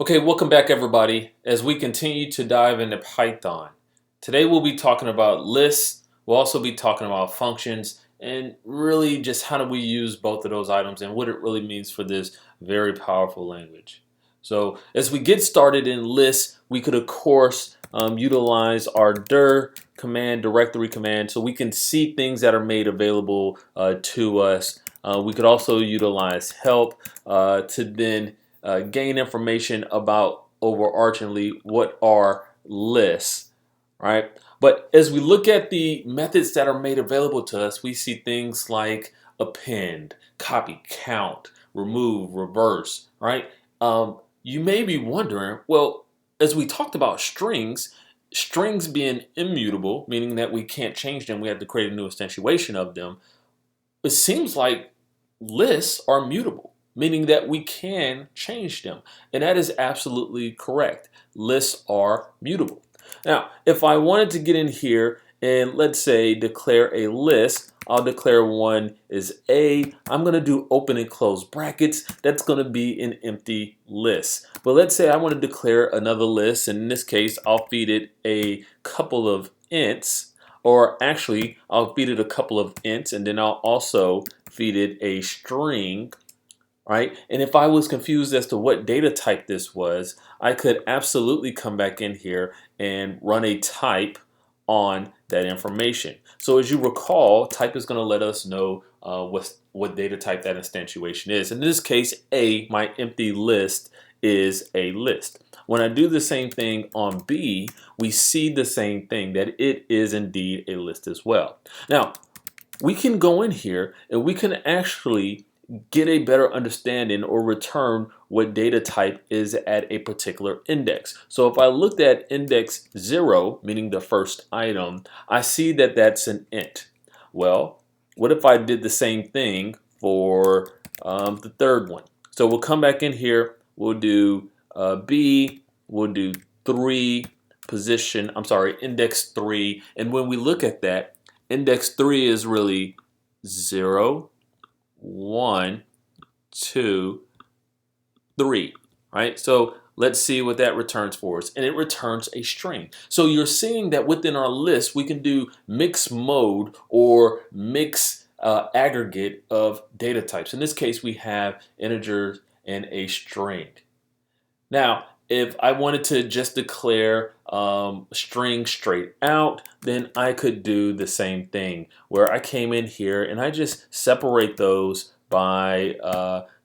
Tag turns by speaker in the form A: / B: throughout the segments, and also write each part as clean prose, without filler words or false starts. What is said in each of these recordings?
A: Okay, welcome back everybody as we continue to dive into Python. Today we'll be talking about lists, we'll also be talking about functions, and really just how do we use both of those items and what it really means for this very powerful language. So as we get started in lists, we could of course utilize our dir command, directory command, so we can see things that are made available to us. We could also utilize help to then gain information about overarchingly what are lists, right? But as we look at the methods that are made available to us, we see things like append, copy, count, remove, reverse, right? You may be wondering, well, as we talked about strings, strings being immutable, meaning that we can't change them, we have to create a new instantiation of them. It seems like lists are mutable, meaning that we can change them. And that is absolutely correct. Lists are mutable. Now, if I wanted to get in here and let's say declare a list, I'll declare one is A. I'm going to do open and close brackets. That's going to be an empty list. But let's say I want to declare another list, and in this case, I'll feed it a couple of ints, or actually, I'll feed it a couple of ints, and then I'll also feed it a string, right? And if I was confused as to what data type this was, I could absolutely come back in here and run a type on that information. So as you recall, type is going to let us know what data type that instantiation is. In this case, A, my empty list, is a list. When I do the same thing on B, we see the same thing, that it is indeed a list as well. Now, we can go in here and we can actually get a better understanding or return what data type is at a particular index. So if I looked at index 0, meaning the first item, I see that that's an int. Well, what if I did the same thing for the third one? So we'll come back in here, we'll do B, we'll do 3 position, I'm sorry, index 3, and when we look at that, index 3 is really 0, 1, 2, 3, right? So let's see what that returns for us. And it returns a string. So you're seeing that within our list, we can do mix mode or mix aggregate of data types. In this case, we have integers and a string. Now, if I wanted to just declare string straight out, then I could do the same thing where I came in here and I just separate those by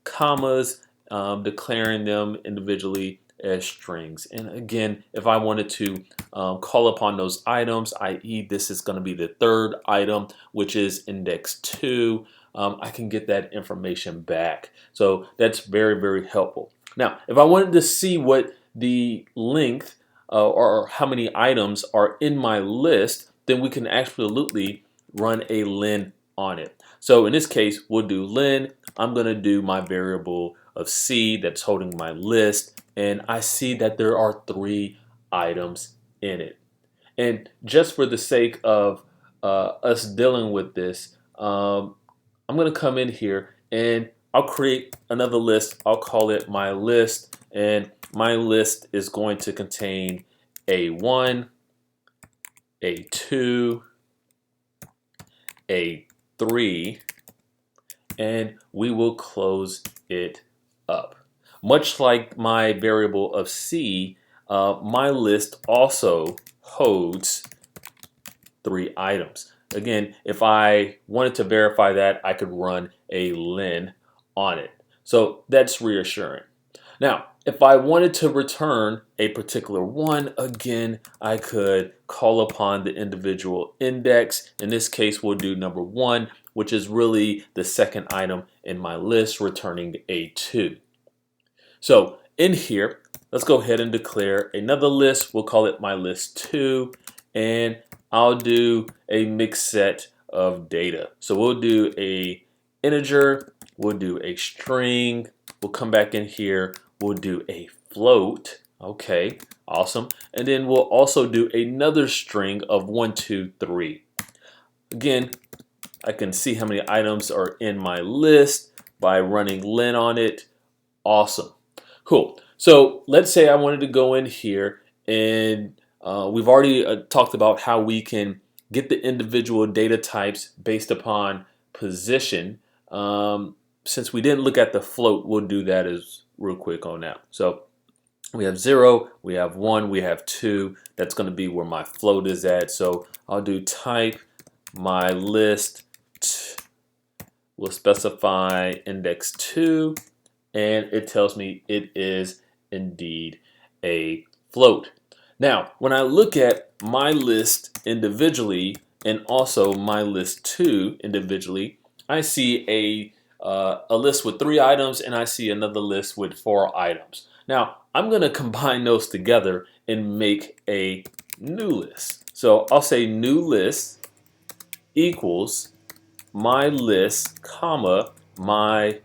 A: commas, declaring them individually as strings. And again, if I wanted to call upon those items, i.e. this is going to be the third item, which is index 2, I can get that information back. So that's very, very helpful. Now, if I wanted to see what the length or how many items are in my list, then we can absolutely run a len on it. So in this case, we'll do len. I'm going to do my variable of C that's holding my list, and I see that there are 3 items in it. And just for the sake of us dealing with this, I'm going to come in here and I'll create another list. I'll call it my list, and my list is going to contain A1, A2, A3, and we will close it up. Much like my variable of C, my list also holds 3 items. Again, if I wanted to verify that, I could run a len on it. So that's reassuring. Now, if I wanted to return a particular one, again, I could call upon the individual index. In this case, we'll do number 1, which is really the second item in my list, returning A2. So in here, let's go ahead and declare another list. We'll call it my list 2, and I'll do a mixed set of data. So we'll do a integer, we'll do a string, we'll come back in here, we'll do a float. Okay, awesome. And then we'll also do another string of 1, 2, 3. Again, I can see how many items are in my list by running len on it. Awesome. Cool. So let's say I wanted to go in here and we've already talked about how we can get the individual data types based upon position. Since we didn't look at the float, we'll do that as real quick on that. So we have 0, we have 1, we have 2. That's going to be where my float is at. So I'll do type my list. We'll specify index 2, and it tells me it is indeed a float. Now, when I look at my list individually and also my list 2 individually, I see a list with 3 items and I see another list with 4 items. Now, I'm going to combine those together and make a new list. So I'll say new list equals my list, comma, my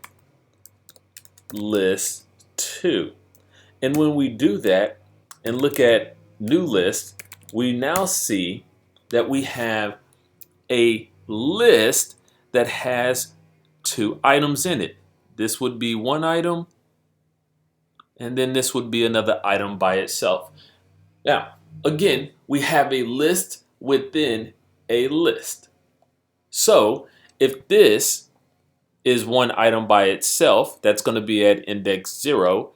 A: list 2. And when we do that and look at new list, we now see that we have a list that has 2 items in it. This would be one item, and then this would be another item by itself. Now, again, we have a list within a list. So if this is one item by itself, that's going to be at index 0,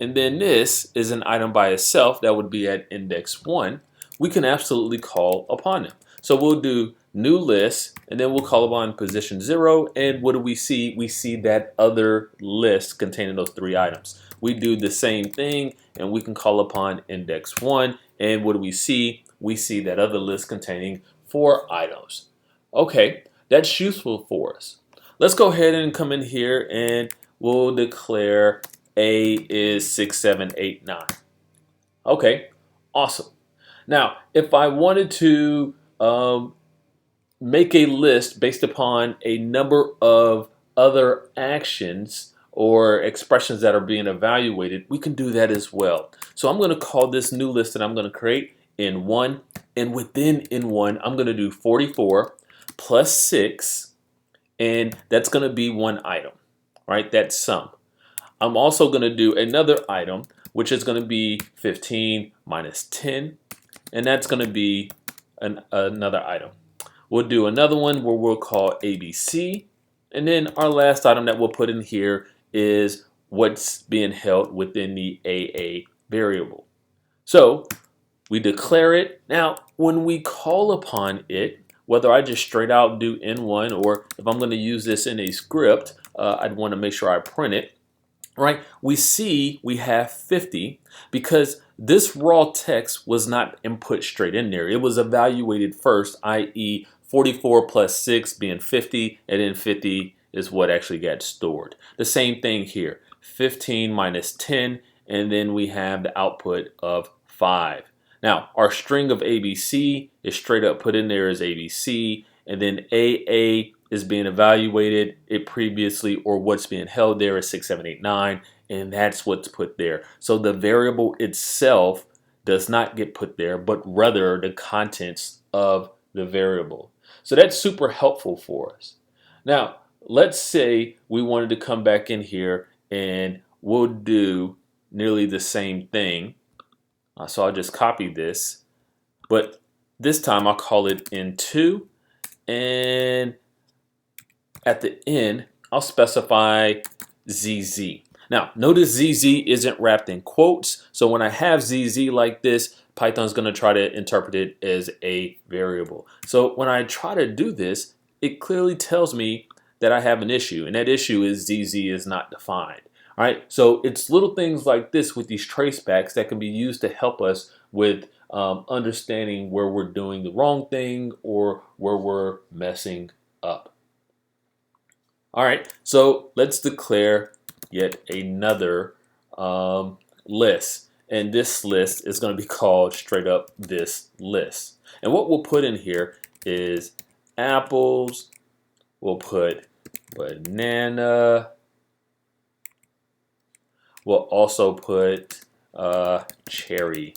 A: and then this is an item by itself that would be at index 1, we can absolutely call upon them. So we'll do new list, and then we'll call upon position 0, and what do we see? We see that other list containing those 3 items. We do the same thing, and we can call upon index 1, and what do we see? We see that other list containing 4 items. Okay, that's useful for us. Let's go ahead and come in here and we'll declare A is 6, 7, 8, 9. Okay, awesome. Now, if I wanted to make a list based upon a number of other actions or expressions that are being evaluated, we can do that as well. So I'm going to call this new list that I'm going to create N1, and within N1, I'm going to do 44 plus 6, and that's going to be one item, right? That's sum. I'm also going to do another item, which is going to be 15 minus 10, and that's going to be another item. We'll do another one where we'll call ABC, and then our last item that we'll put in here is what's being held within the AA variable. So we declare it. Now, when we call upon it, whether I just straight out do N1 or if I'm going to use this in a script, I'd want to make sure I print it. Right? We see we have 50 because this raw text was not input straight in there. It was evaluated first, i.e. 44 plus 6 being 50, and then 50 is what actually got stored. The same thing here, 15 minus 10, and then we have the output of 5. Now, our string of ABC is straight up put in there as ABC, and then AA is being evaluated, it previously, or what's being held there is 6, 7, 8, 9, and that's what's put there. So the variable itself does not get put there, but rather the contents of the variable. So that's super helpful for us. Now, let's say we wanted to come back in here and we'll do nearly the same thing. So I'll just copy this, but this time I'll call it N2, and at the end I'll specify ZZ. Now notice ZZ isn't wrapped in quotes, so when I have ZZ like this, Python's going to try to interpret it as a variable. So when I try to do this, it clearly tells me that I have an issue, and that issue is ZZ is not defined. All right, so it's little things like this with these tracebacks that can be used to help us with understanding where we're doing the wrong thing or where we're messing up. All right, so let's declare yet another list. And this list is going to be called straight up this list. And what we'll put in here is apples. We'll put banana. We'll also put cherry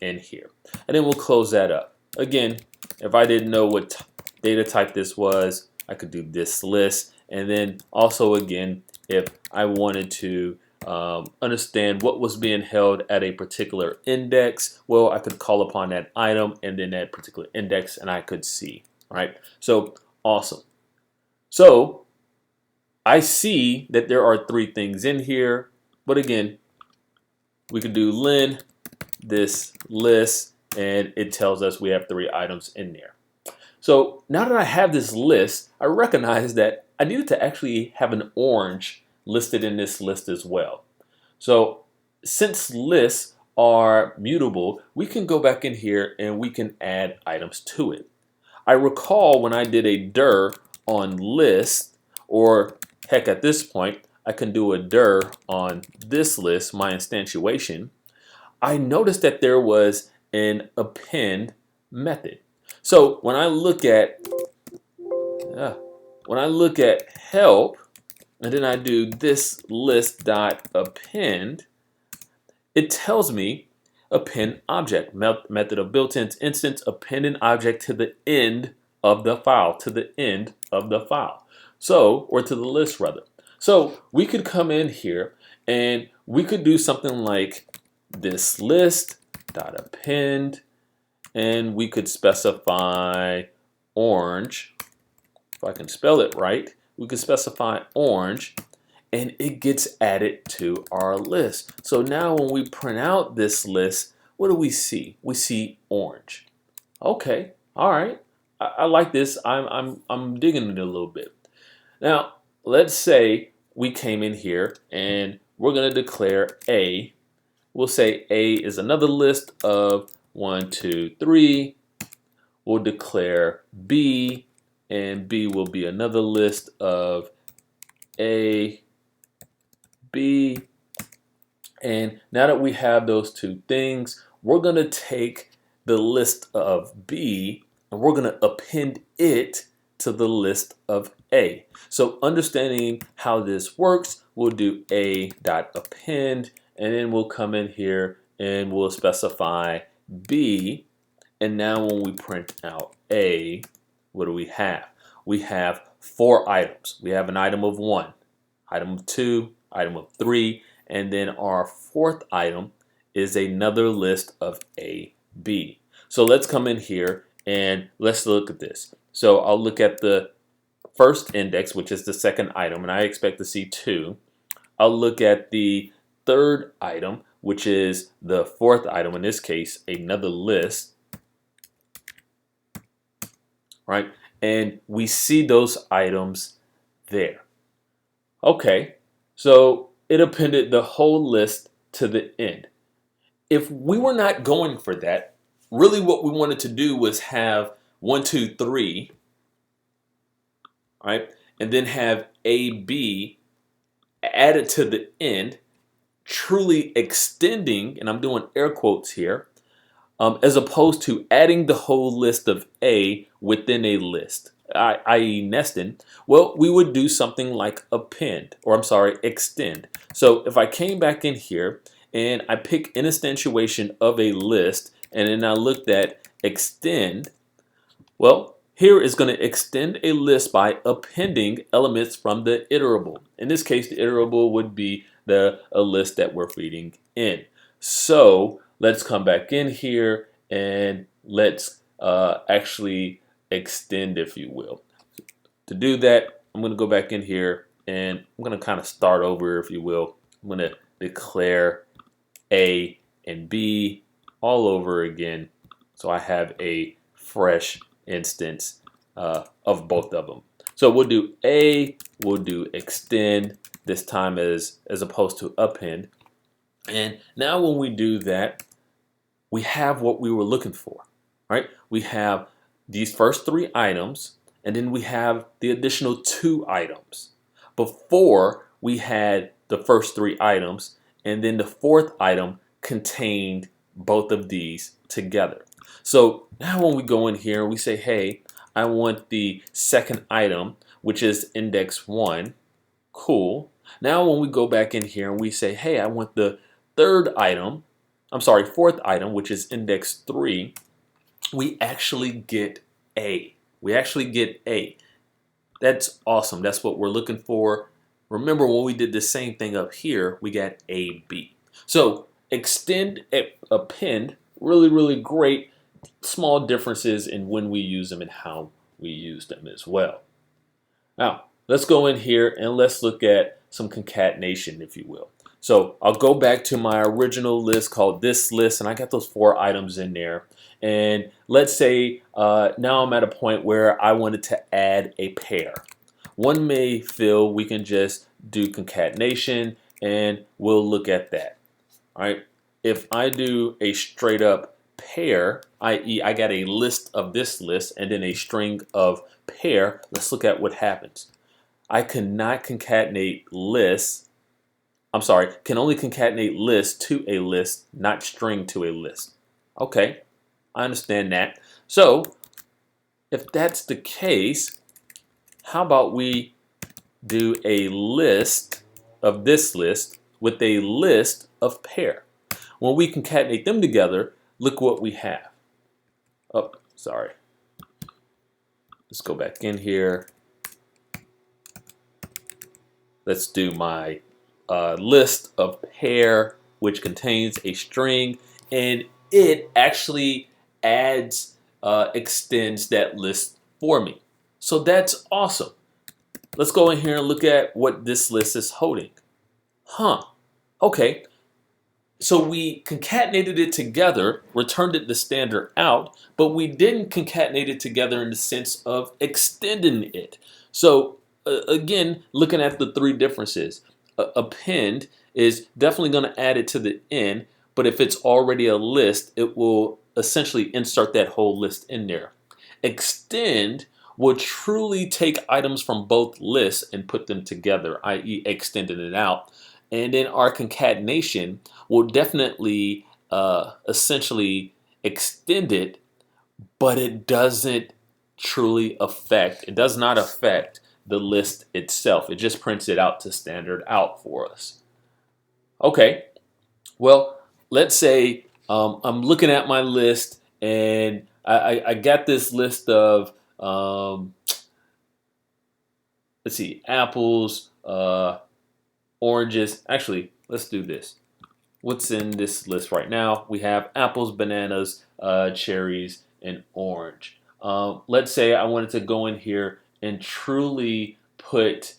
A: in here. And then we'll close that up. Again, if I didn't know what data type this was, I could do this list. And then also again, if I wanted to understand what was being held at a particular index, well, I could call upon that item and then that particular index, and I could see. All right, so awesome. So I see that there are 3 things in here, but again, we could do len this list, and it tells us we have 3 items in there. So now that I have this list, I recognize that I needed to actually have an orange listed in this list as well. So since lists are mutable, we can go back in here and we can add items to it. I recall when I did a dir on list, or heck, at this point, I can do a dir on this list, my instantiation. I noticed that there was an append method. So when I look at help, and then I do this list dot append, it tells me append object, method of built-in instance, append an object to the end of the file, So, or to the list rather. So we could come in here and we could do something like this list dot append, and we could specify orange. If I can spell it right, we could specify orange, and it gets added to our list. So now when we print out this list, what do we see? We see orange. Okay, all right. I like this. I'm digging it a little bit. Now, let's say we came in here and we're going to declare A. We'll say A is another list of 1, 2, 3. We'll declare B, and B will be another list of A, B. And now that we have those 2 things, we're going to take the list of B and we're going to append it to the list of A. So understanding how this works, we'll do A.append, and then we'll come in here and we'll specify B. And now when we print out A, what do we have? We have 4 items. We have an item of 1, item of 2, item of 3, and then our 4th item is another list of A, B. So let's come in here and let's look at this. So I'll look at the first index, which is the 2nd item, and I expect to see 2. I'll look at the 3rd item, which is the 4th item, in this case, another list, right? And we see those items there. Okay, so it appended the whole list to the end. If we were not going for that, really what we wanted to do was have 1, 2, 3, right? And then have AB added to the end, truly extending, and I'm doing air quotes here, as opposed to adding the whole list of A within a list, i.e. nesting. Well, we would do something like extend. So if I came back in here and I pick an instantiation of a list, and then I looked at extend, well, here is going to extend a list by appending elements from the iterable. In this case, the iterable would be a list that we're feeding in. So let's come back in here and let's actually extend, if you will. To do that, I'm going to go back in here and I'm going to kind of start over, if you will. I'm going to declare A and B all over again, so I have a fresh instance of both of them. So we'll do A, we'll do extend, this time as opposed to append. And now when we do that, we have what we were looking for, right? We have these first 3 items, and then we have the additional 2 items. Before, we had the first 3 items, and then the 4th item contained both of these together. So now when we go in here, we say, hey, I want the 2nd item, which is index 1. Cool. Now when we go back in here and we say, hey, I want the 4th item, which is index 3, we actually get A. That's awesome. That's what we're looking for. Remember when we did the same thing up here, we got AB. So extend, append, really, really great. Small differences in when we use them and how we use them as well. Now, let's go in here and let's look at some concatenation, if you will. So I'll go back to my original list called this list, and I got those 4 items in there. And let's say now I'm at a point where I wanted to add a pair. One may feel we can just do concatenation, and we'll look at that. All right. If I do a straight up pair, i.e. I got a list of this list and then a string of pair, let's look at what happens. I cannot concatenate lists. I'm sorry, can only concatenate list to a list, not string to a list. Okay, I understand that. So if that's the case, how about we do a list of this list with a list of pair? When we concatenate them together, look what we have. Oh, sorry. Let's go back in here. Let's do my list of pair, which contains a string, and it actually adds, extends that list for me. So that's awesome. Let's go in here and look at what this list is holding. Okay. So we concatenated it together, returned it the standard out, but we didn't concatenate it together in the sense of extending it. So again, looking at the 3 differences, append is definitely going to add it to the end, but if it's already a list, it will essentially insert that whole list in there. Extend will truly take items from both lists and put them together, i.e. extending it out. And then our concatenation will definitely essentially extend it, but it doesn't truly affect, it does not affect the list itself. It just prints it out to standard out for us. Okay, well, let's say I'm looking at my list and I got this list of, let's see, apples, oranges. Actually, let's do this. What's in this list right now? We have apples, bananas, cherries, and orange. Let's say I wanted to go in here and truly put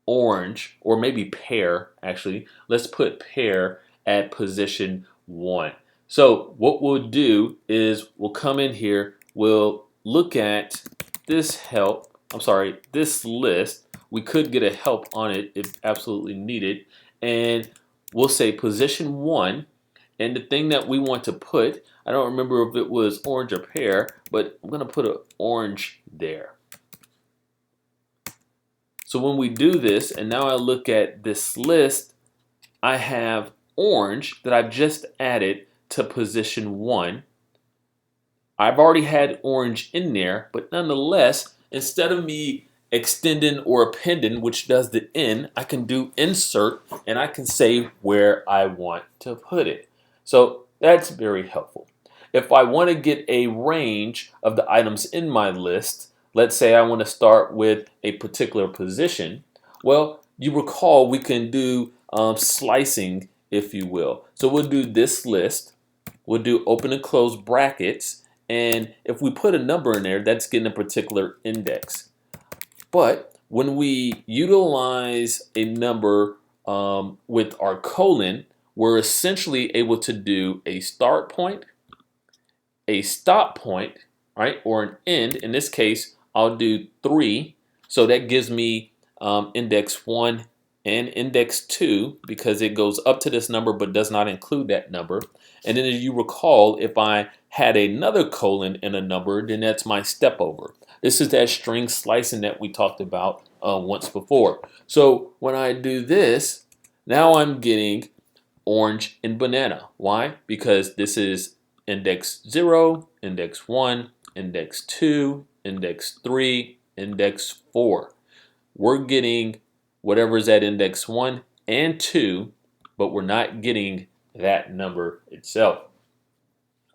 A: orange, or maybe pear, actually. Let's put pear at position 1. So what we'll do is we'll come in here, we'll look at this this list. We could get a help on it if absolutely needed, and we'll say position 1, and the thing that we want to put, I don't remember if it was orange or pear, but I'm going to put an orange there. So when we do this, and now I look at this list, I have orange that I've just added to position 1. I've already had orange in there, but nonetheless, instead of me extending or appending, which does the end, I can do insert and I can say where I want to put it. So that's very helpful. If I want to get a range of the items in my list, let's say I want to start with a particular position, well, you recall we can do slicing, if you will. So we'll do this list, we'll do open and close brackets, and if we put a number in there, that's getting a particular index. But when we utilize a number with our colon, we're essentially able to do a start point, a stop point, right, or an end. In this case, I'll do 3. So that gives me index 1 and index 2 because it goes up to this number but does not include that number. And then as you recall, if I had another colon in a number, then that's my step over. This is that string slicing that we talked about once before. So when I do this, now I'm getting orange and banana. Why? Because this is index 0, index 1, index 2, index 3, index 4. We're getting whatever is at index 1 and 2, but we're not getting that number itself.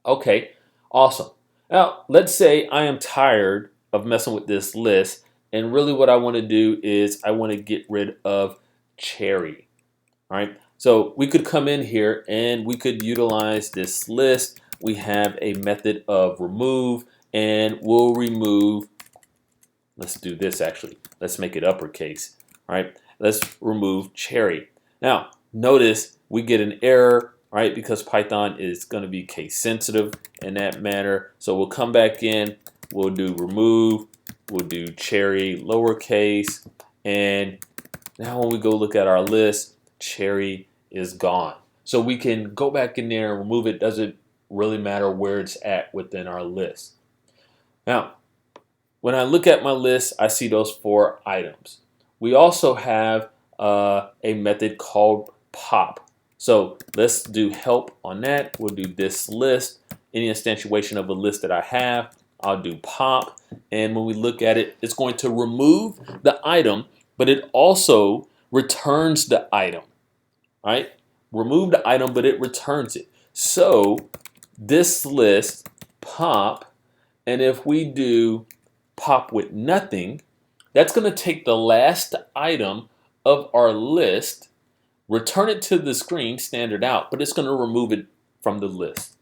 A: Okay, awesome. Now, let's say I am tired of messing with this list And really what I want to do is I want to get rid of cherry. All right, so we could come in here and we could utilize this list. We have a method of remove, and we'll remove, let's do this actually. Let's make it uppercase. All right, let's remove cherry. Now, notice we get an error, right, because Python is going to be case sensitive in that manner. So we'll come back in, we'll do remove, we'll do cherry lowercase, and now when we go look at our list, cherry is gone. So we can go back in there and remove it. Doesn't really matter where it's at within our list. Now, when I look at my list, I see those 4 items. We also have a method called pop. So let's do help on that. We'll do this list. Any instantiation of a list that I have, I'll do pop. And when we look at it, it's going to remove the item, but it also returns the item, right? Remove the item, but it returns it. So this list pop, and if we do pop with nothing, that's going to take the last item of our list, return it to the screen standard out, but it's going to remove it from the list.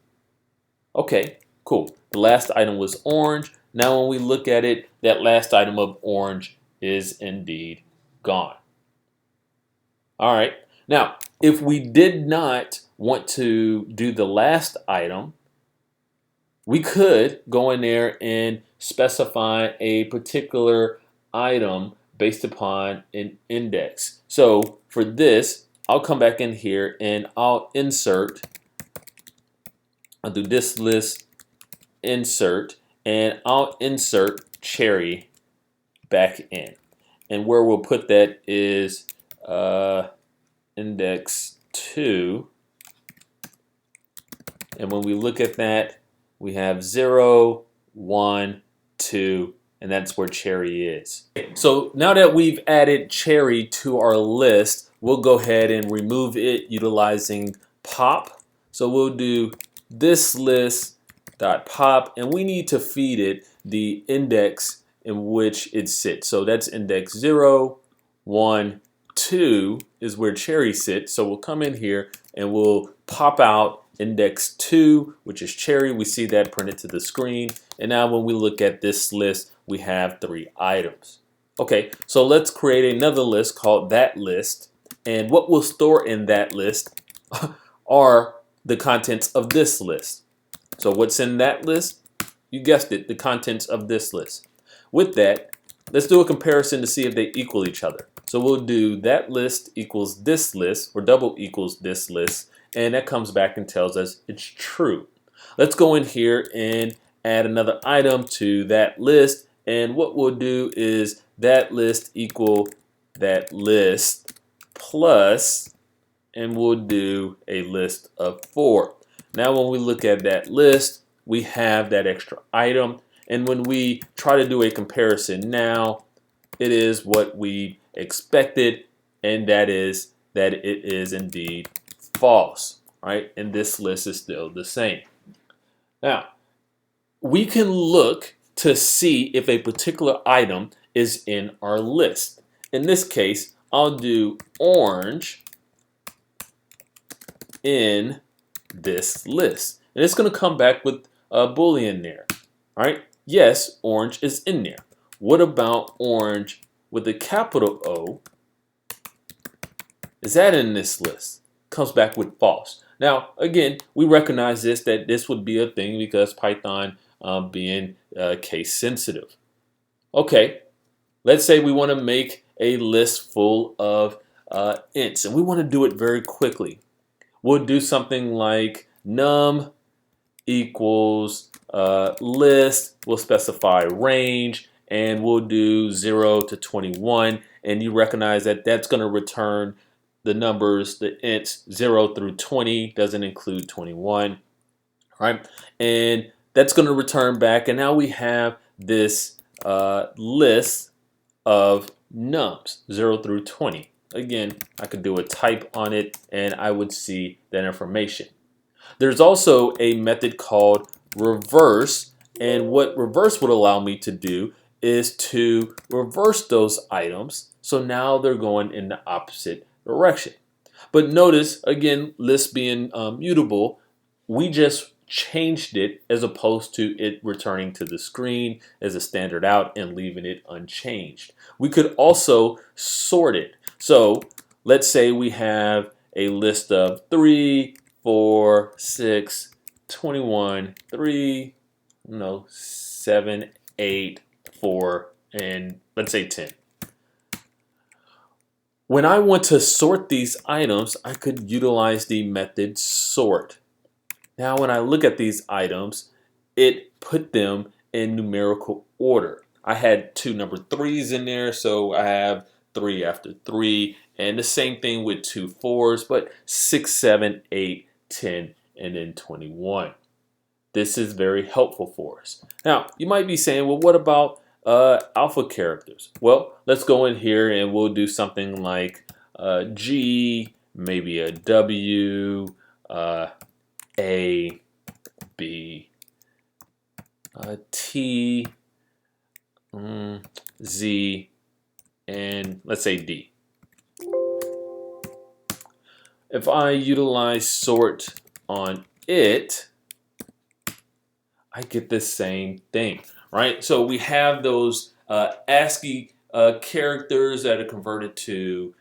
A: Okay, cool. The last item was orange. Now when we look at it, that last item of orange is indeed gone. All right. Now, if we did not want to do the last item, we could go in there and specify a particular item based upon an index. So for this, I'll come back in here and I'll insert. I'll do this list, insert, and I'll insert cherry back in. And where we'll put that is index 2. And when we look at that, we have 0, 1, 2, and that's where cherry is. So now that we've added cherry to our list, we'll go ahead and remove it utilizing pop. So we'll do this list dot pop, and we need to feed it the index in which it sits. So that's index 0, 1, 2 is where cherry sits. So we'll come in here and we'll pop out index 2, which is cherry. We see that printed to the screen. And now when we look at this list, we have 3 items. Okay, so let's create another list called that list. And what we'll store in that list are the contents of this list. So what's in that list? You guessed it, the contents of this list. With that, let's do a comparison to see if they equal each other. So we'll do that list equals this list, or double equals this list, and that comes back and tells us it's true. Let's go in here and add another item to that list, and what we'll do is that list equal that list plus, and we'll do a list of 4. Now when we look at that list, we have that extra item, and when we try to do a comparison now, it is what we expected, and that is that it is indeed false, right? And this list is still the same. Now, we can look to see if a particular item is in our list. In this case, I'll do orange in this list. And it's going to come back with a Boolean there. All right? Yes, orange is in there. What about orange with a capital O? Is that in this list? Comes back with false. Now, again, we recognize that this would be a thing because Python being case sensitive. Okay, let's say we want to make a list full of ints, and we want to do it very quickly. We'll do something like num equals list. We'll specify range, and we'll do 0 to 21. And you recognize that that's going to return the numbers, the ints 0 through 20, doesn't include 21. All right, and that's going to return back. And now we have this list of nums 0 through 20. Again, I could do a type on it and I would see that information. There's also a method called reverse, and what reverse would allow me to do is to reverse those items. So now they're going in the opposite direction. But notice, again, list being mutable, we just changed it as opposed to it returning to the screen as a standard out and leaving it unchanged. We could also sort it. So let's say we have a list of 3, 4, 6, 21, 3, 7, 8, 4, and let's say 10. When I want to sort these items, I could utilize the method sort. Now when I look at these items, it put them in numerical order. I had 2 number 3s in there, so I have 3 after 3, and the same thing with 2 4s, but 6, 7, 8, 10, and then 21. This is very helpful for us. Now, you might be saying, well, what about alpha characters? Well, let's go in here and we'll do something like G, maybe a W, A, B, T, Z, and let's say D. If I utilize sort on it, I get the same thing, right? So we have those ASCII characters that are converted to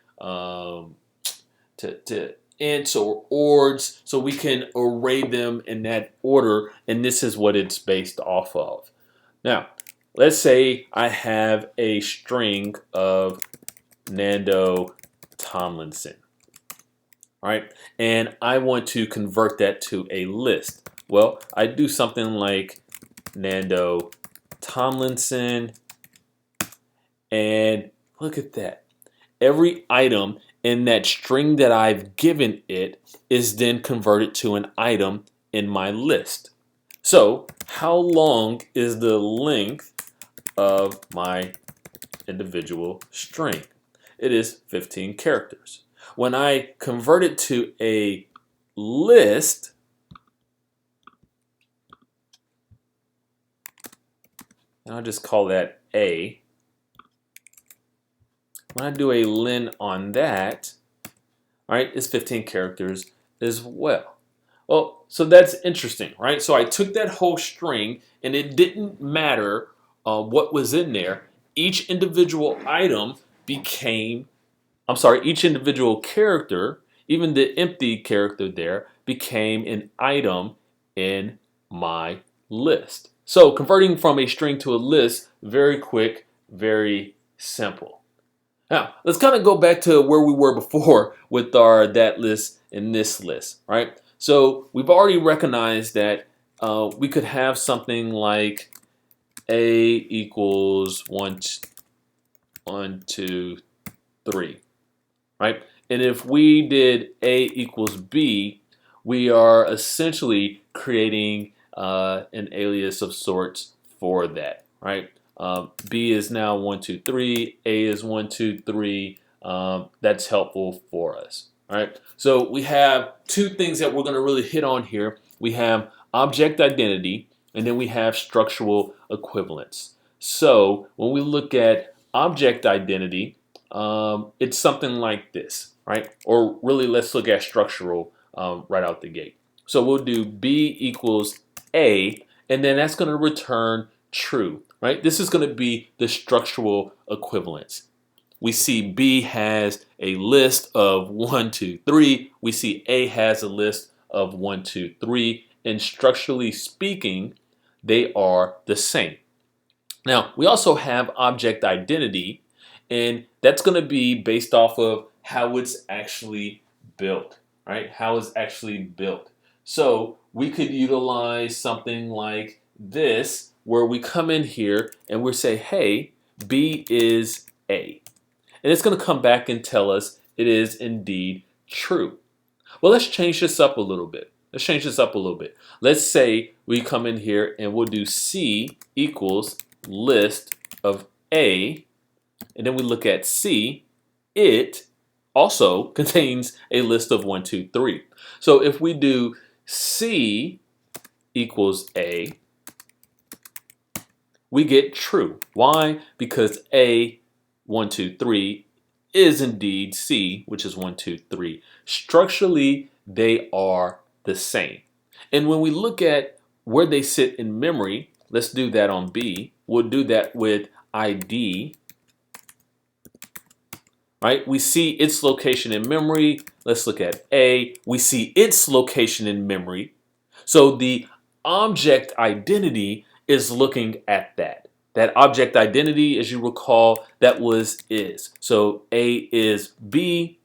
A: ints or ords, so we can array them in that order, and this is what it's based off of. Now, let's say I have a string of Nando Tomlinson, right? And I want to convert that to a list. Well, I do something like Nando Tomlinson, and look at that. Every item in that string that I've given it is then converted to an item in my list. So, how long is the length of my individual string? It is 15 characters. When I convert it to a list, and I'll just call that A. When I do a len on that, all right, it's 15 characters as well. Well, so that's interesting, right? So I took that whole string, and it didn't matter what was in there. Each individual item became, each individual character, even the empty character there, became an item in my list. So converting from a string to a list, very quick, very simple. Now, let's kind of go back to where we were before with our that list and this list, right? So we've already recognized that we could have something like A equals 1, 2, 3, right? And if we did A equals B, we are essentially creating an alias of sorts for that, right? B is now 1, 2, 3. A is 1, 2, 3. That's helpful for us. All right. So we have 2 things that we're going to really hit on here. We have object identity, and then we have structural equivalence. So when we look at object identity, it's something like this, right? Or really, let's look at structural right out the gate. So we'll do B equals A, and then that's going to return true, right? This is going to be the structural equivalence. We see B has a list of 1, 2, 3. We see A has a list of 1, 2, 3. And structurally speaking, they are the same. Now, we also have object identity, and that's going to be based off of how it's actually built, right? How it's actually built. So we could utilize something like this, where we come in here and we say, hey, B is A. And it's going to come back and tell us it is indeed true. Well, let's change this up a little bit. Let's say we come in here and we'll do C equals list of A, and then we look at C. It also contains a list of 1, 2, 3. So if we do C equals A, we get true. Why? Because A, 1, 2, 3 is indeed C, which is 1, 2, 3. Structurally, they are the same. And when we look at where they sit in memory, let's do that on B. We'll do that with ID, right? We see its location in memory. Let's look at A. We see its location in memory. So the object identity is looking at that. That object identity, as you recall, that was is. So A is B,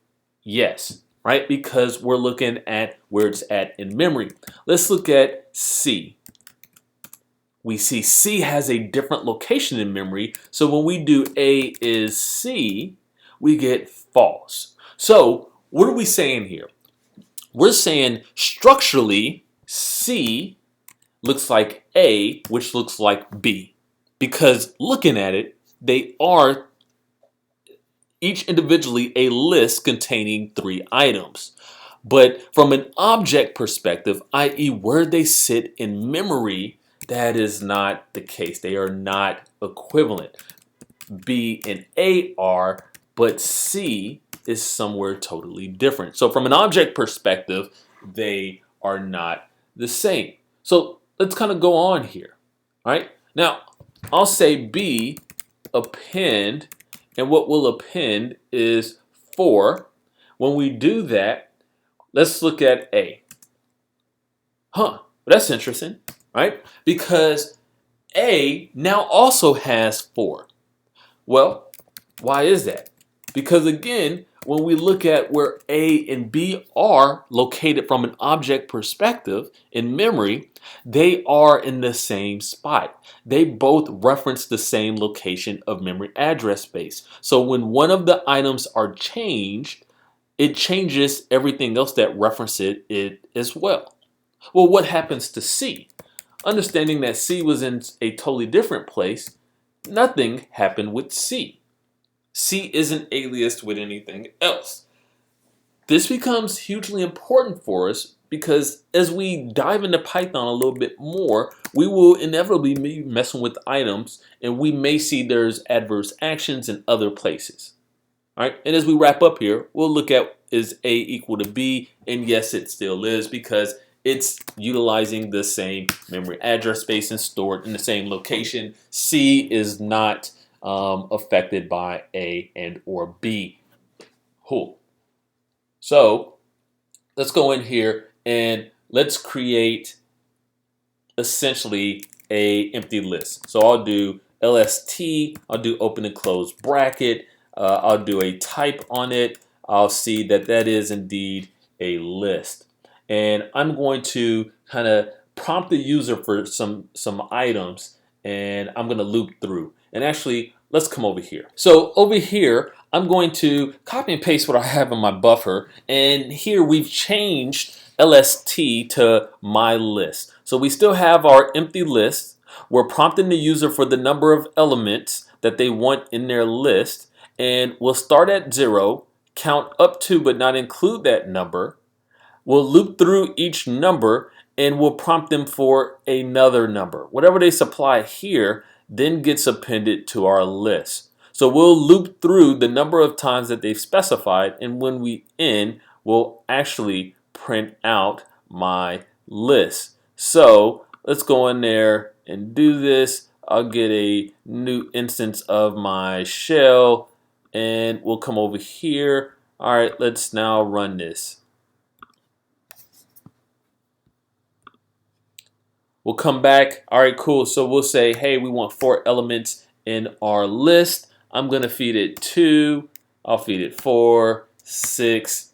A: yes, right? Because we're looking at where it's at in memory. Let's look at C. We see C has a different location in memory. So when we do A is C, we get false. So what are we saying here? We're saying structurally, C looks like A, which looks like B. Because looking at it, they are each individually a list containing 3 items. But from an object perspective, i.e. where they sit in memory, that is not the case. They are not equivalent. B and A are, but C is somewhere totally different. So from an object perspective, they are not the same. So let's kind of go on here. All right. Now, I'll say B append, and what we'll append is 4. When we do that, let's look at A. That's interesting, right? Because A now also has 4. Well, why is that? Because again, when we look at where A and B are located from an object perspective in memory, they are in the same spot. They both reference the same location of memory address space. So when one of the items are changed, it changes everything else that references it as well. Well, what happens to C? Understanding that C was in a totally different place, nothing happened with C. C isn't aliased with anything else. This becomes hugely important for us because as we dive into Python a little bit more, we will inevitably be messing with items, and we may see there's adverse actions in other places. All right, and as we wrap up here, we'll look at is A equal to B, and yes, it still is because it's utilizing the same memory address space and stored in the same location. C is not affected by A and or B. Cool. So let's go in here and let's create essentially a empty list. So I'll do LST, I'll do open and close bracket, I'll do a type on it. I'll see that that is indeed a list. And I'm going to kind of prompt the user for some items, and I'm going to loop through. And actually, let's come over here. So over here, I'm going to copy and paste what I have in my buffer. And here we've changed LST to my list. So we still have our empty list. We're prompting the user for the number of elements that they want in their list. And we'll start at 0, count up to but not include that number. We'll loop through each number and we'll prompt them for another number. Whatever they supply here then gets appended to our list. So we'll loop through the number of times that they've specified, and when we end, we'll actually print out my list. So let's go in there and do this. I'll get a new instance of my shell, and we'll come over here. All right, let's now run this. We'll come back. All right, cool. So we'll say, hey, we want 4 elements in our list. I'm going to feed it 2. I'll feed it 4, 6,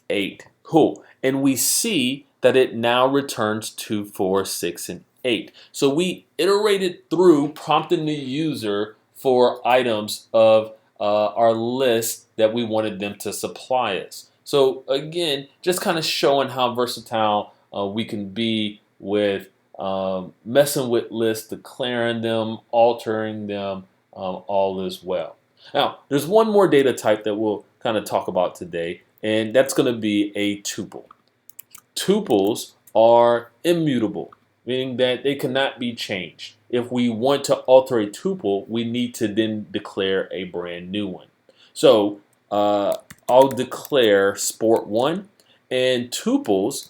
A: 8. Cool. And we see that it now returns 2, 4, 6, and 8. So we iterated through prompting the user for items of our list that we wanted them to supply us. So again, just kind of showing how versatile we can be with messing with lists, declaring them, altering them, all as well. Now, there's one more data type that we'll kind of talk about today, and that's going to be a tuple. Tuples are immutable. meaning that they cannot be changed. If we want to alter a tuple, we need to then declare a brand new one. So I'll declare sport1, and tuples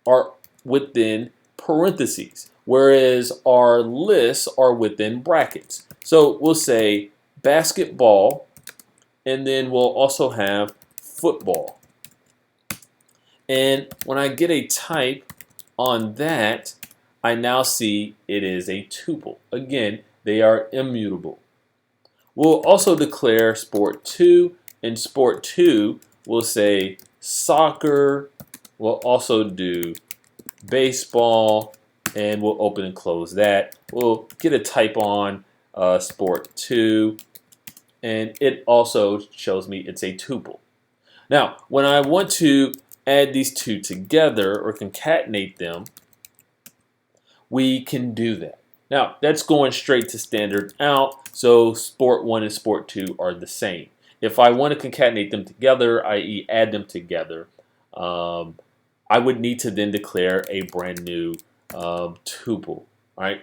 A: are within parentheses, whereas our lists are within brackets. So we'll say basketball, and then we'll also have football. And when I get a type on that, I now see it is a tuple. Again, they are immutable. We'll also declare sport2. In sport2, we'll say soccer. We'll also do baseball, and we'll open and close that. We'll get a type on sport2, and it also shows me it's a tuple. Now, when I want to add these two together or concatenate them, we can do that. Now, that's going straight to standard out, so sport1 and sport2 are the same. If I want to concatenate them together, i.e. add them together, I would need to then declare a brand new tuple. Right?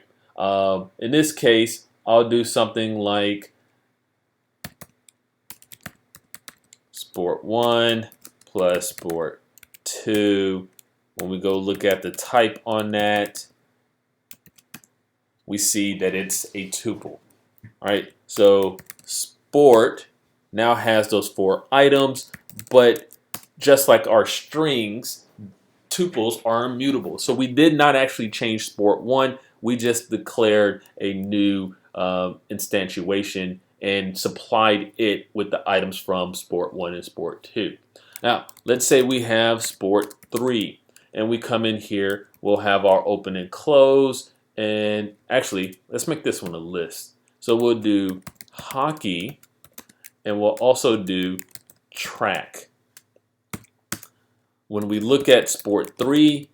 A: In this case, I'll do something like sport1 plus sport2. When we go look at the type on that, we see that it's a tuple. All right, so sport now has those 4 items, but just like our strings, tuples are immutable. So we did not actually change sport1. We just declared a new instantiation and supplied it with the items from sport1 and sport2. Now, let's say we have sport3, and we come in here. We'll have our open and close. And actually, let's make this one a list. So we'll do hockey, and we'll also do track. When we look at sport3,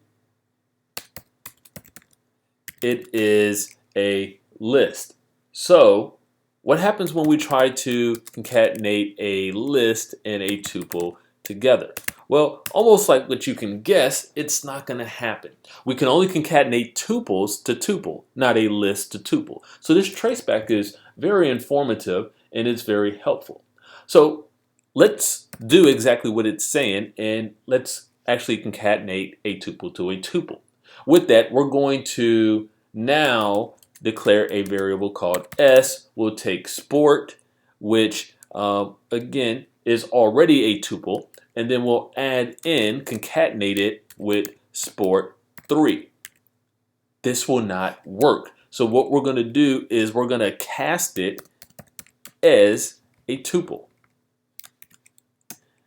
A: it is a list. So what happens when we try to concatenate a list and a tuple together? Well, almost like what you can guess, it's not going to happen. We can only concatenate tuples to tuple, not a list to tuple. So this traceback is very informative and it's very helpful. So let's do exactly what it's saying, and let's actually concatenate a tuple to a tuple. With that, we're going to now declare a variable called s. We'll take sport, which again is already a tuple, and then we'll add in, concatenate it with sport3. This will not work. So what we're going to do is we're going to cast it as a tuple.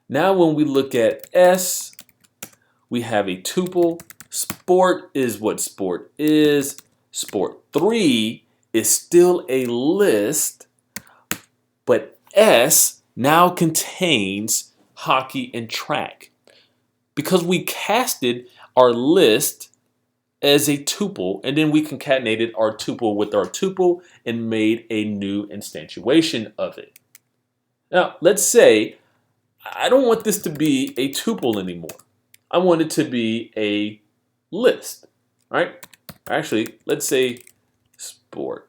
A: Now when we look at S, we have a tuple. Sport is what sport is. Sport3 is still a list, but S now contains hockey and track. Because we casted our list as a tuple, and then we concatenated our tuple with our tuple and made a new instantiation of it. Now, let's say I don't want this to be a tuple anymore. I want it to be a list, right? Actually, let's say sport.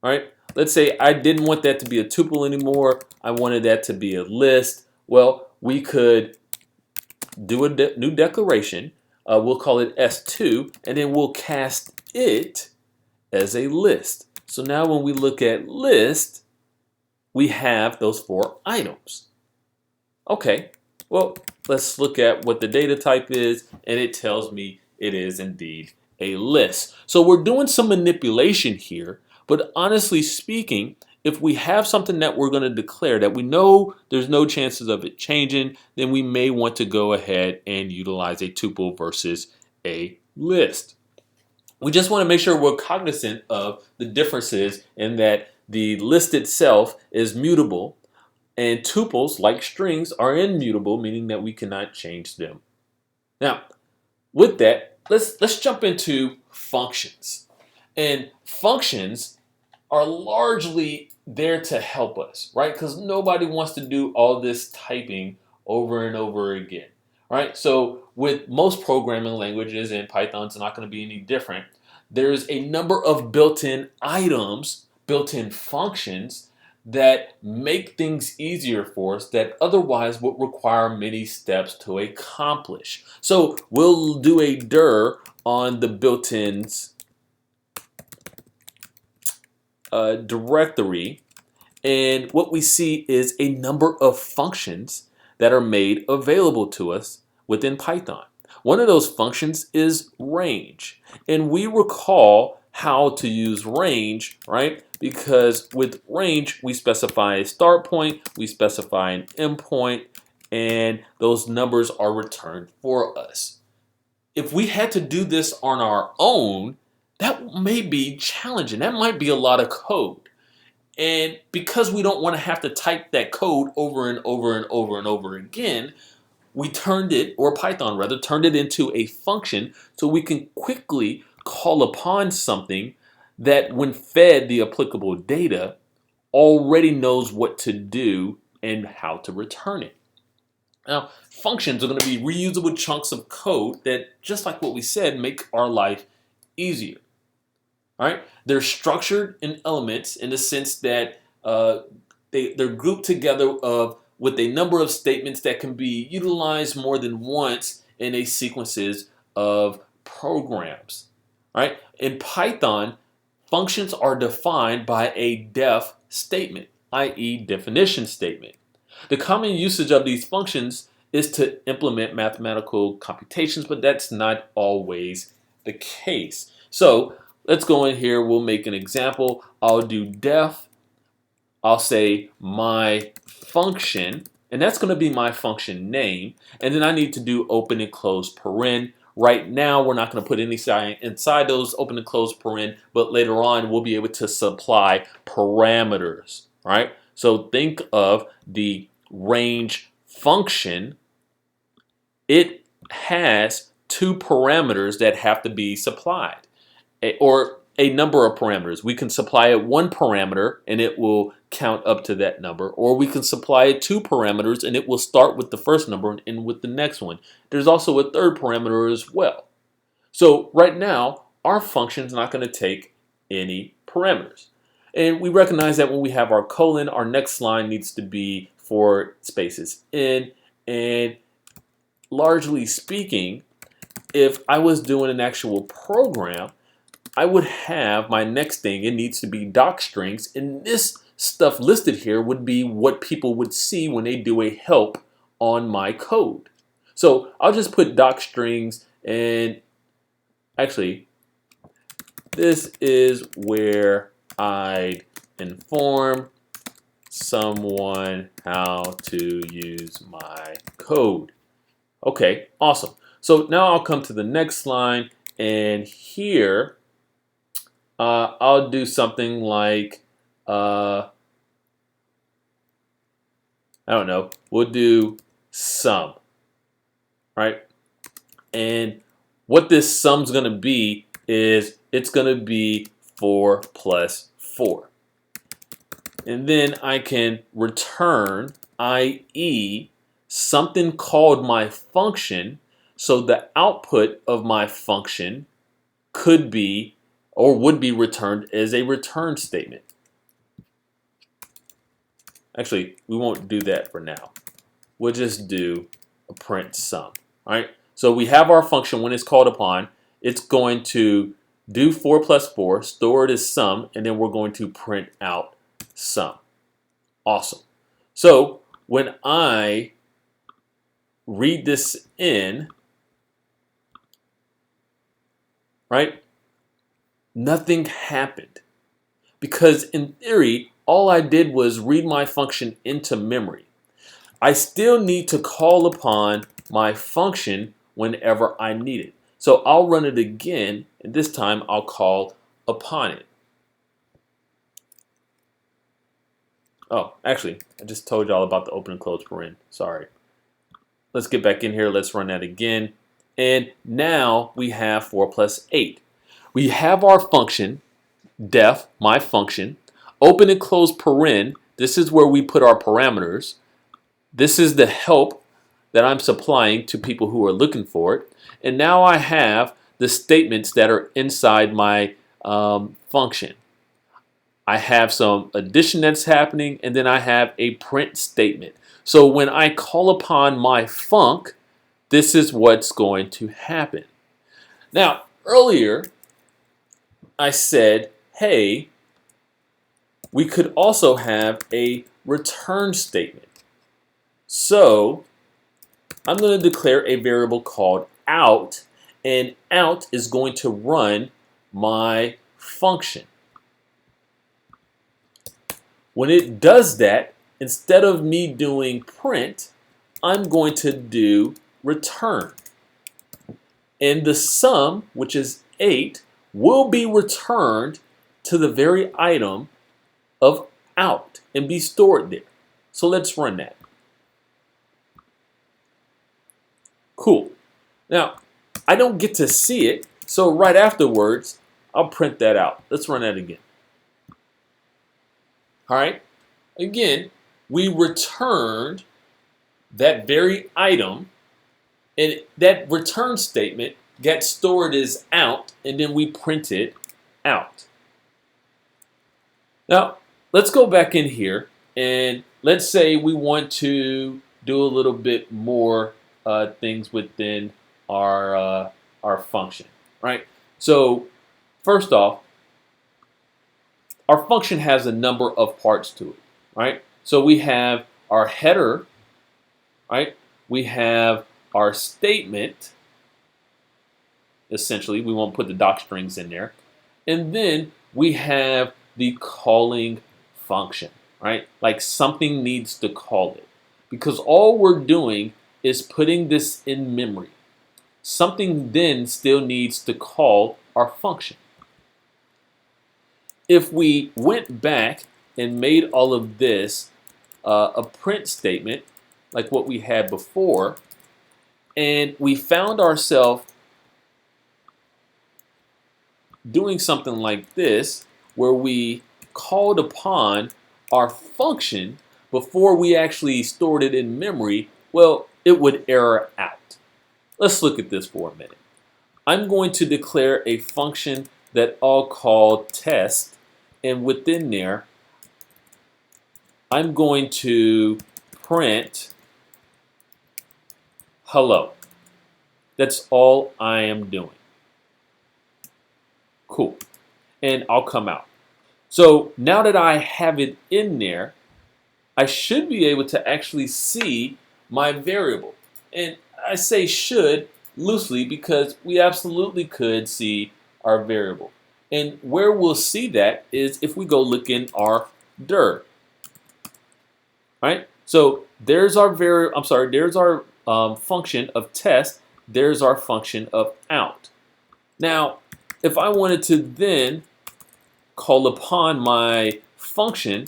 A: All right, let's say I didn't want that to be a tuple anymore. I wanted that to be a list. Well, we could do a new declaration. We'll call it S2, and then we'll cast it as a list. So now when we look at list, we have those 4 items. Okay, well, let's look at what the data type is, and it tells me it is indeed a list. So we're doing some manipulation here, but honestly speaking, if we have something that we're going to declare that we know there's no chances of it changing, then we may want to go ahead and utilize a tuple versus a list. We just want to make sure we're cognizant of the differences in that the list itself is mutable and tuples, like strings, are immutable, meaning that we cannot change them. Now, with that, let's jump into functions. And functions are largely there to help us, right? Because nobody wants to do all this typing over and over again, right? So with most programming languages, and Python's not going to be any different, there's a number of built-in items, built-in functions that make things easier for us that otherwise would require many steps to accomplish. So we'll do a dir on the built-ins directory, and what we see is a number of functions that are made available to us within Python. One of those functions is range, and we recall how to use range, right? Because with range, we specify a start point, we specify an end point, and those numbers are returned for us. If we had to do this on our own, that may be challenging. That might be a lot of code. And because we don't want to have to type that code over and over and over and over again, we turned it, or Python rather, turned it into a function so we can quickly call upon something that when fed the applicable data already knows what to do and how to return it. Now, functions are going to be reusable chunks of code that, just like what we said, make our life easier. All right? They're structured in elements in the sense that they're grouped together with a number of statements that can be utilized more than once in a sequences of programs. All right? In Python, functions are defined by a def statement, i.e. definition statement. The common usage of these functions is to implement mathematical computations, but that's not always the case. So let's go in here. We'll make an example. I'll do def. I'll say my function, and that's going to be my function name. And then I need to do open and close paren. Right now, we're not going to put any inside those open and close paren, but later on, we'll be able to supply parameters. All right? So think of the range function. It has two parameters that have to be supplied, or a number of parameters. We can supply it one parameter and it will count up to that number, or we can supply it two parameters and it will start with the first number and end with the next one. There's also a third parameter as well. So right now, our function is not going to take any parameters. And we recognize that when we have our colon, our next line needs to be 4 spaces in. And largely speaking, if I was doing an actual program, I would have my next thing, it needs to be doc strings, and this stuff listed here would be what people would see when they do a help on my code. So I'll just put doc strings, and actually this is where I inform someone how to use my code. Okay, awesome. So now I'll come to the next line, and here I'll do something like, I don't know, we'll do sum, right? And what this sum's going to be is it's going to be 4 plus 4. And then I can return, i.e., something called my function, so the output of my function could be or would be returned as a return statement. Actually, we won't do that for now. We'll just do a print sum. All right. So we have our function when it's called upon. It's going to do 4 plus 4, store it as sum, and then we're going to print out sum. Awesome. So when I read this in, right, nothing happened. Because in theory, all I did was read my function into memory. I still need to call upon my function whenever I need it. So I'll run it again, and this time I'll call upon it. Oh, actually, I just told y'all about the open and close paren. Sorry. Let's get back in here. Let's run that again. And now we have 4 plus 8. We have our function, def, my function, open and close paren. This is where we put our parameters. This is the help that I'm supplying to people who are looking for it. And now I have the statements that are inside my function. I have some addition that's happening, and then I have a print statement. So when I call upon my func, this is what's going to happen. Now, earlier, I said, hey, we could also have a return statement. So I'm going to declare a variable called out, and out is going to run my function. When it does that, instead of me doing print, I'm going to do return. And the sum, which is 8, will be returned to the very item of out and be stored there. So let's run that. Cool. Now, I don't get to see it, so right afterwards, I'll print that out. Let's run that again. All right. Again, we returned that very item, and that return statement gets stored as out, and then we print it out. Now, let's go back in here, and let's say we want to do a little bit more things within our function, right? So, first off, our function has a number of parts to it, right? So we have our header, right? We have our statement. Essentially, we won't put the doc strings in there. And then we have the calling function, right? Like something needs to call it. Because all we're doing is putting this in memory. Something then still needs to call our function. If we went back and made all of this a print statement, like what we had before, and we found ourselves doing something like this, where we called upon our function before we actually stored it in memory, well, it would error out. Let's look at this for a minute. I'm going to declare a function that I'll call test, and within there, I'm going to print hello. That's all I am doing. Cool. And I'll come out. So now that I have it in there, I should be able to actually see my variable. And I say should loosely because we absolutely could see our variable. And where we'll see that is if we go look in our dir. Right? So there's our there's our function of test. There's our function of out. Now, if I wanted to then call upon my function,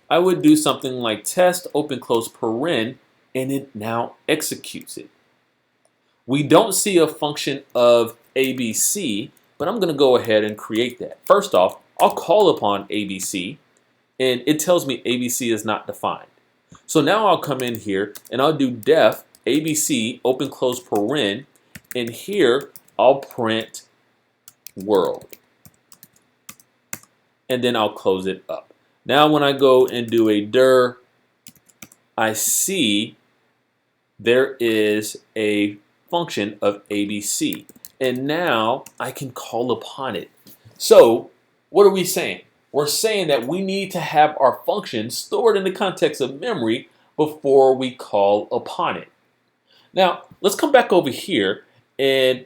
A: I would do something like test open close paren, and it now executes it. We don't see a function of ABC, but I'm going to go ahead and create that. First off, I'll call upon ABC, and it tells me ABC is not defined. So now I'll come in here and I'll do def ABC open close paren, and here I'll print world. And then I'll close it up. Now when I go and do a dir, I see there is a function of ABC. And now I can call upon it. So what are we saying? We're saying that we need to have our function stored in the context of memory before we call upon it. Now let's come back over here and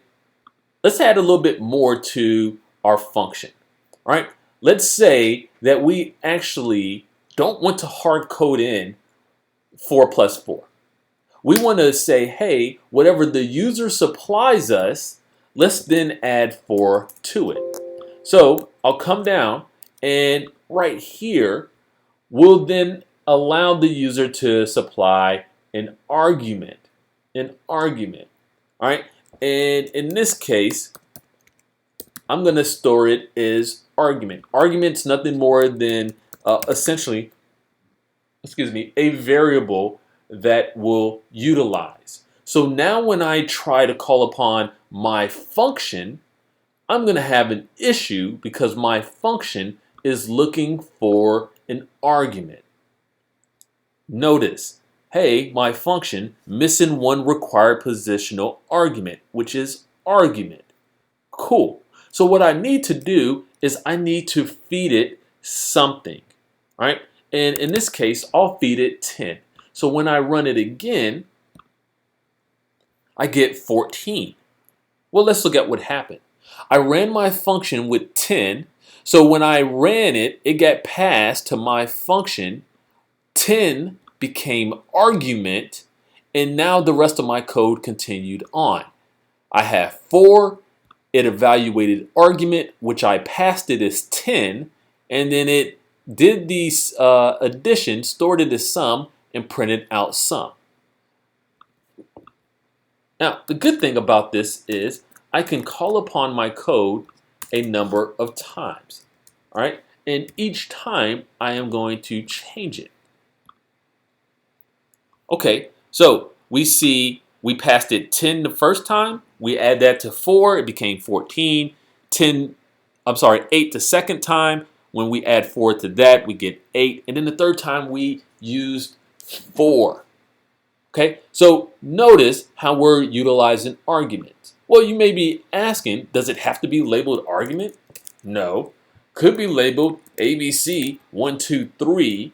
A: let's add a little bit more to our function. All right? Let's say that we actually don't want to hard code in 4 plus 4. We want to say, hey, whatever the user supplies us, let's then add 4 to it. So I'll come down, and right here, we'll then allow the user to supply an argument. An argument. All right? And in this case, I'm going to store it as argument. Argument's nothing more than essentially, a variable that will utilize. So now when I try to call upon my function, I'm going to have an issue because my function is looking for an argument. Notice, hey, my function missing one required positional argument, which is argument. Cool. So what I need to do is I need to feed it something, right? And in this case, I'll feed it 10. So when I run it again, I get 14. Well, let's look at what happened. I ran my function with 10. So when I ran it, it got passed to my function. 10 became argument, and now the rest of my code continued on. I have 4. It evaluated argument, which I passed it as 10, and then it did these addition, stored it as sum, and printed out sum. Now, the good thing about this is I can call upon my code a number of times, all right? And each time I am going to change it. Okay, so we see we passed it 10 the first time. We add that to 4, it became 14. 8 the second time. When we add 4 to that, we get 8. And then the third time we used 4. Okay, so notice how we're utilizing arguments. Well, you may be asking, does it have to be labeled argument? No. Could be labeled ABC 1, 2, 3.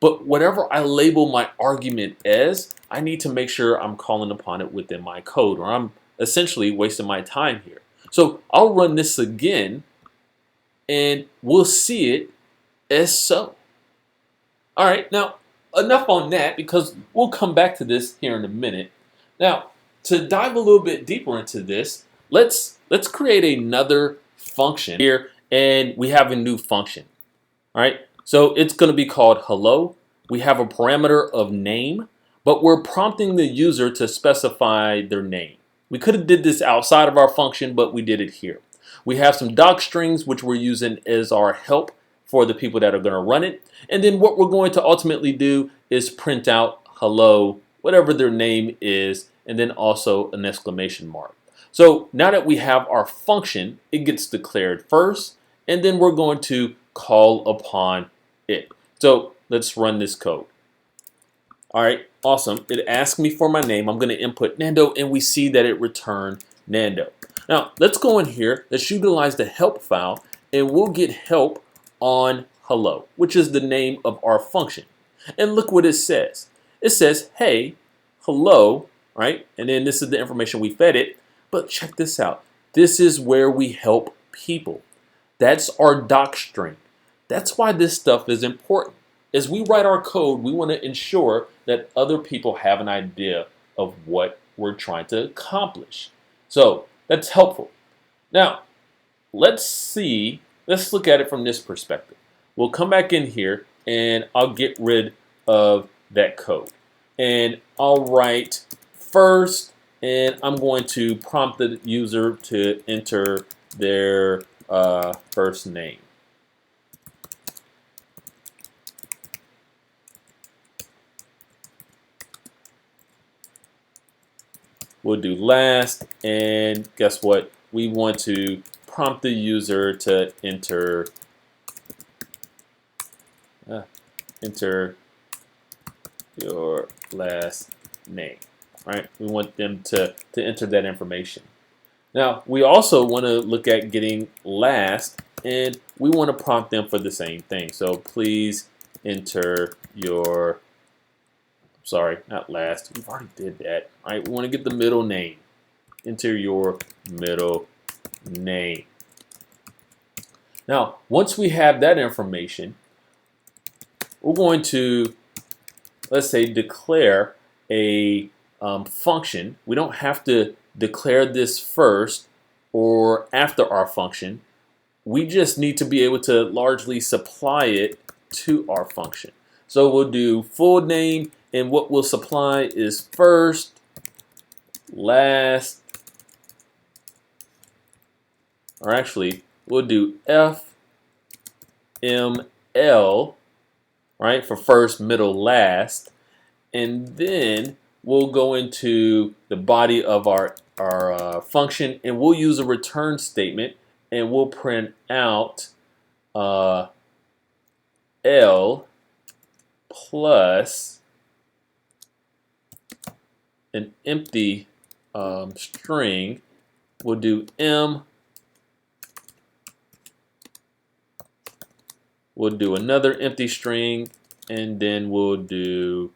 A: But whatever I label my argument as, I need to make sure I'm calling upon it within my code, or I'm essentially wasting my time here. So I'll run this again, and we'll see it as so. All right, now enough on that because we'll come back to this here in a minute. Now, to dive a little bit deeper into this, let's create another function here, and we have a new function. All right. So it's going to be called hello. We have a parameter of name, but we're prompting the user to specify their name. We could have did this outside of our function, but we did it here. We have some doc strings, which we're using as our help for the people that are going to run it. And then what we're going to ultimately do is print out hello, whatever their name is, and then also an exclamation mark. So now that we have our function, it gets declared first, and then we're going to call upon it. So let's run this code. All right, awesome. It asked me for my name. I'm going to input Nando, and we see that it returned Nando. Now let's go in here. Let's utilize the help file, and we'll get help on hello, which is the name of our function. And look what it says. It says, hey, hello, right? And then this is the information we fed it. But check this out. This is where we help people. That's our doc string. That's why this stuff is important. As we write our code, we want to ensure that other people have an idea of what we're trying to accomplish. So that's helpful. Now, let's look at it from this perspective. We'll come back in here and I'll get rid of that code. And I'll write first, and I'm going to prompt the user to enter their first name. We'll do last, and guess what? We want to prompt the user to enter your last name. Right? We want them to enter that information. Now, we also want to look at getting last, and we want to prompt them for the same thing. So please enter your, sorry, not last. We've already did that. All right, we want to get the middle name. Enter your middle name. Now, once we have that information, we're going to, let's say, declare a function. We don't have to declare this first or after our function. We just need to be able to largely supply it to our function. So we'll do full name, and what we'll supply is first, last, or actually we'll do FML, right, for first, middle, last, and then we'll go into the body of our function, and we'll use a return statement, and we'll print out L plus an empty string. We'll do M. We'll do another empty string, and then we'll do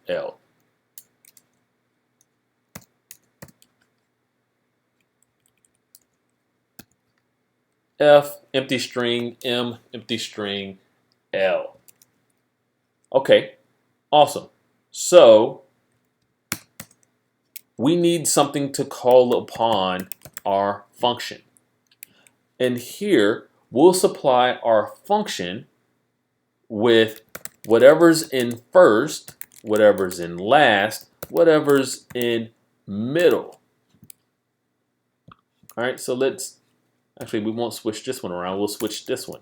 A: L. F, empty string, M, empty string, L. Okay, awesome. So we need something to call upon our function. And here we'll supply our function with whatever's in first, whatever's in last, whatever's in middle. All right, so actually we won't switch this one around, we'll switch this one.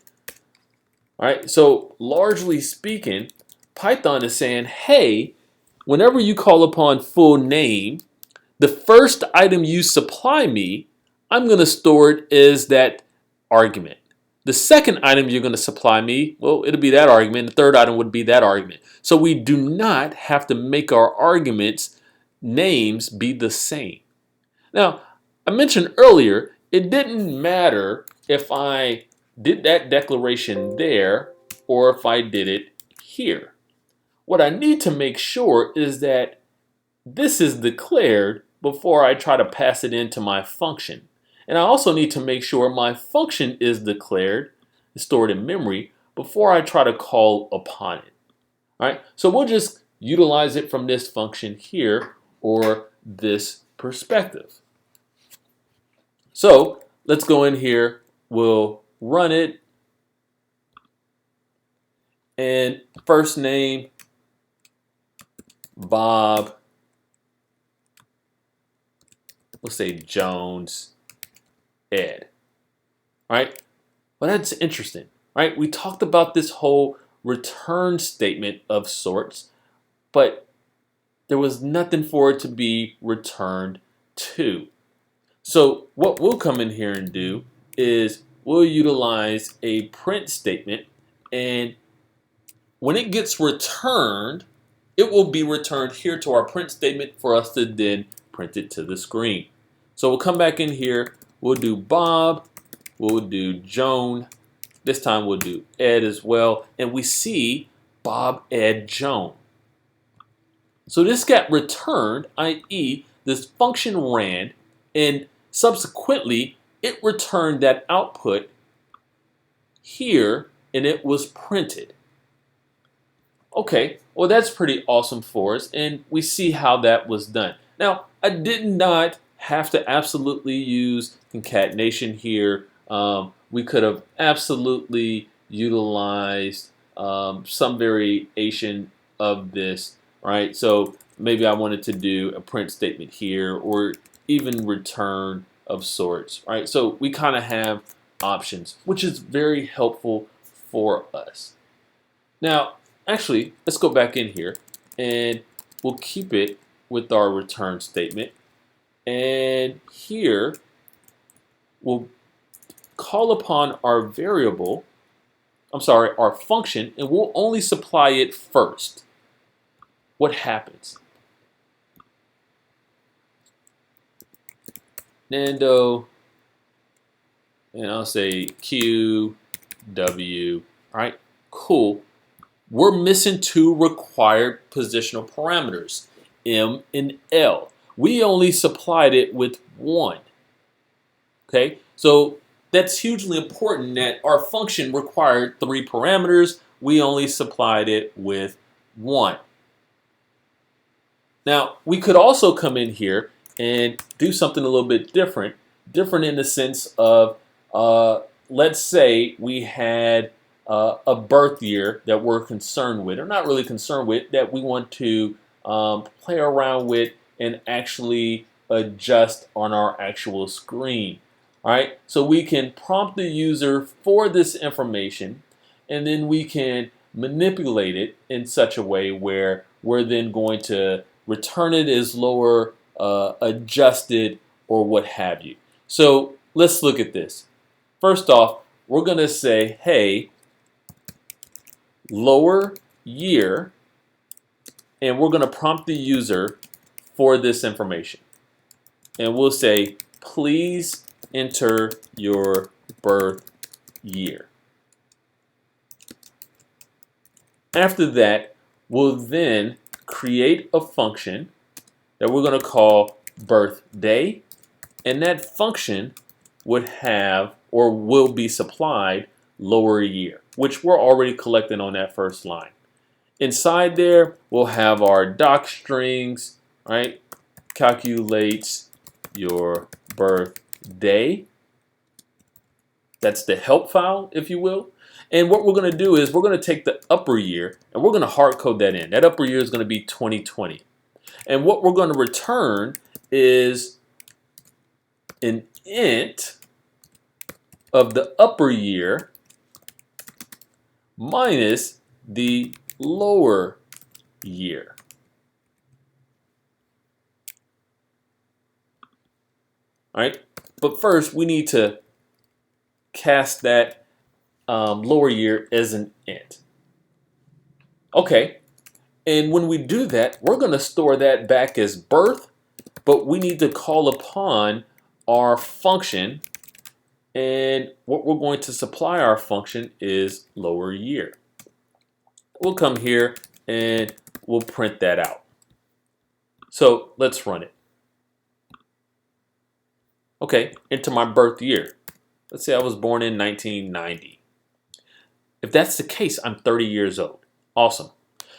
A: All right, so largely speaking, Python is saying, hey, whenever you call upon full name, the first item you supply me, I'm going to store it as that argument. The second item you're going to supply me, well, it'll be that argument. The third item would be that argument. So we do not have to make our arguments names be the same. Now, I mentioned earlier, it didn't matter if I did that declaration there or if I did it here. What I need to make sure is that this is declared before I try to pass it into my function. And I also need to make sure my function is declared, stored in memory, before I try to call upon it. All right, so we'll just utilize it from this function here or this perspective. So let's go in here, we'll run it, and first name, Bob, we'll say Jones, Ed. All right, well, that's interesting, right? We talked about this whole return statement of sorts, but there was nothing for it to be returned to. So what we'll come in here and do is we'll utilize a print statement, and when it gets returned, it will be returned here to our print statement for us to then print it to the screen. So we'll come back in here, we'll do Bob, we'll do Joan, this time we'll do Ed as well, and we see Bob, Ed, Joan. So this got returned, i.e. this function ran, and subsequently it returned that output here, and it was printed. Okay, well, that's pretty awesome for us, and we see how that was done. Now, I did not have to absolutely use concatenation here. We could have absolutely utilized some variation of this, right? So maybe I wanted to do a print statement here, or even return of sorts, right? So we kind of have options, which is very helpful for us. Now, actually, let's go back in here, and we'll keep it with our return statement. And here, we'll call upon our variable, our function, and we'll only supply it first. What happens? Nando, and I'll say Q, W, all right, cool. We're missing two required positional parameters, M and L. We only supplied it with one. Okay, so that's hugely important that our function required 3 parameters. We only supplied it with 1. Now, we could also come in here and do something a little bit different in the sense of, let's say we had a birth year that we're concerned with, or not really concerned with, that we want to play around with and actually adjust on our actual screen. All right, so we can prompt the user for this information, and then we can manipulate it in such a way where we're then going to return it as lower, adjusted, or what have you. So let's look at this. First off, we're going to say, hey, lower year, and we're going to prompt the user for this information. And we'll say, please enter your birth year. After that, we'll then create a function that we're going to call birthday, and that function would have or will be supplied lower year, which we're already collecting on that first line. Inside there, we'll have our doc strings, right? Calculates your birthday. That's the help file, if you will. And what we're going to do is we're going to take the upper year and we're going to hard code that in. That upper year is going to be 2020. And what we're going to return is an int of the upper year minus the lower year. All right, but first we need to cast that lower year as an int. Okay, and when we do that, we're going to store that back as birth, but we need to call upon our function, and what we're going to supply our function is lower year. We'll come here and we'll print that out. So let's run it. Okay, into my birth year. Let's say I was born in 1990. If that's the case, I'm 30 years old. Awesome.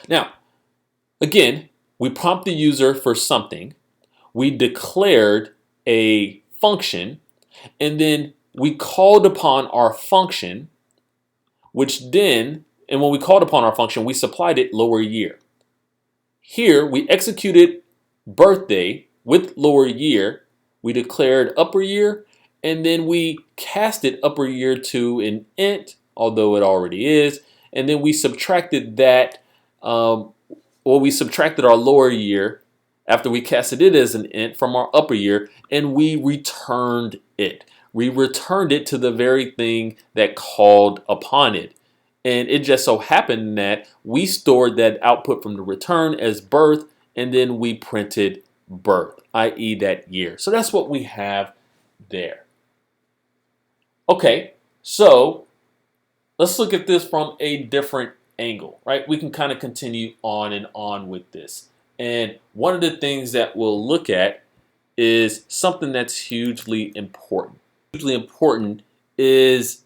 A: Now, again, we prompt the user for something. We declared a function, and then we called upon our function, which then, and when we called upon our function, we supplied it lower year. Here, we executed birthday with lower year. We declared upper year, and then we casted upper year to an int, although it already is, and then we subtracted that, we subtracted our lower year after we casted it as an int from our upper year, and we returned it. We returned it to the very thing that called upon it. And it just so happened that we stored that output from the return as birth, and then we printed birth, i.e. that year. So that's what we have there. Okay, so let's look at this from a different angle, right? We can kind of continue on and on with this. And one of the things that we'll look at is something that's hugely important. Hugely important is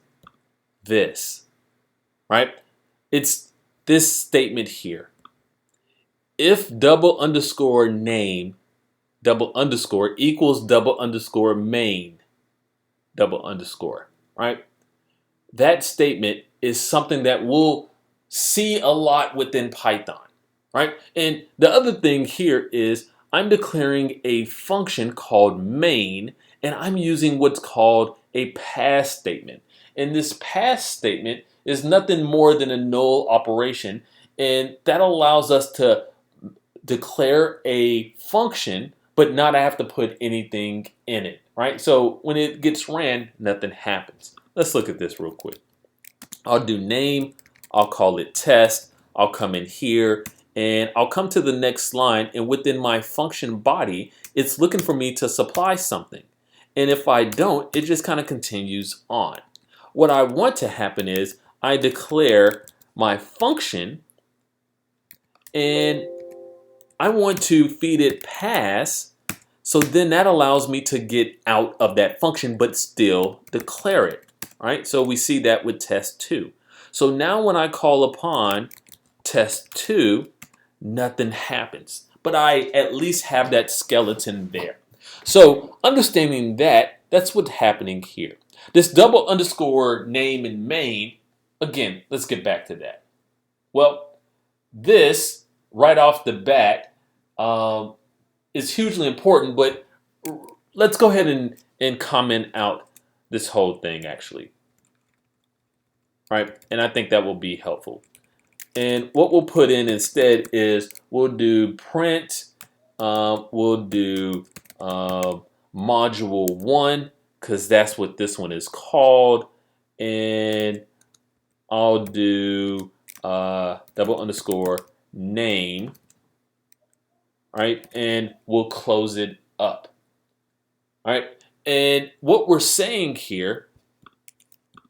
A: this, right? It's this statement here. If double underscore name double underscore equals double underscore main double underscore, right? That statement is something that we'll see a lot within Python, right? And the other thing here is I'm declaring a function called main, and I'm using what's called a pass statement. And this pass statement is nothing more than a null operation, and that allows us to declare a function but not have to put anything in it, right? So when it gets ran, nothing happens. Let's look at this real quick. I'll do name, I'll call it test, I'll come in here, and I'll come to the next line, and within my function body, it's looking for me to supply something. And if I don't, it just kind of continues on. What I want to happen is I declare my function, and I want to feed it pass, so then that allows me to get out of that function but still declare it. All right, so we see that with test2. So now when I call upon test2, nothing happens, but I at least have that skeleton there. So understanding that, that's what's happening here. This double underscore name and main, again, let's get back to that. Well, this right off the bat is hugely important, but let's go ahead and comment out this whole thing actually. All right, and I think that will be helpful. And what we'll put in instead is we'll do print, we'll do module 1, because that's what this one is called. And I'll do double underscore name, right? And we'll close it up, all right? And what we're saying here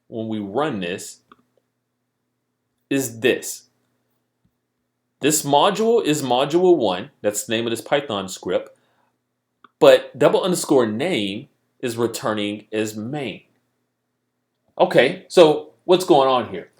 A: when we run this is this. This module is module 1. That's the name of this Python script. But double underscore name is returning as main. Okay, so what's going on here?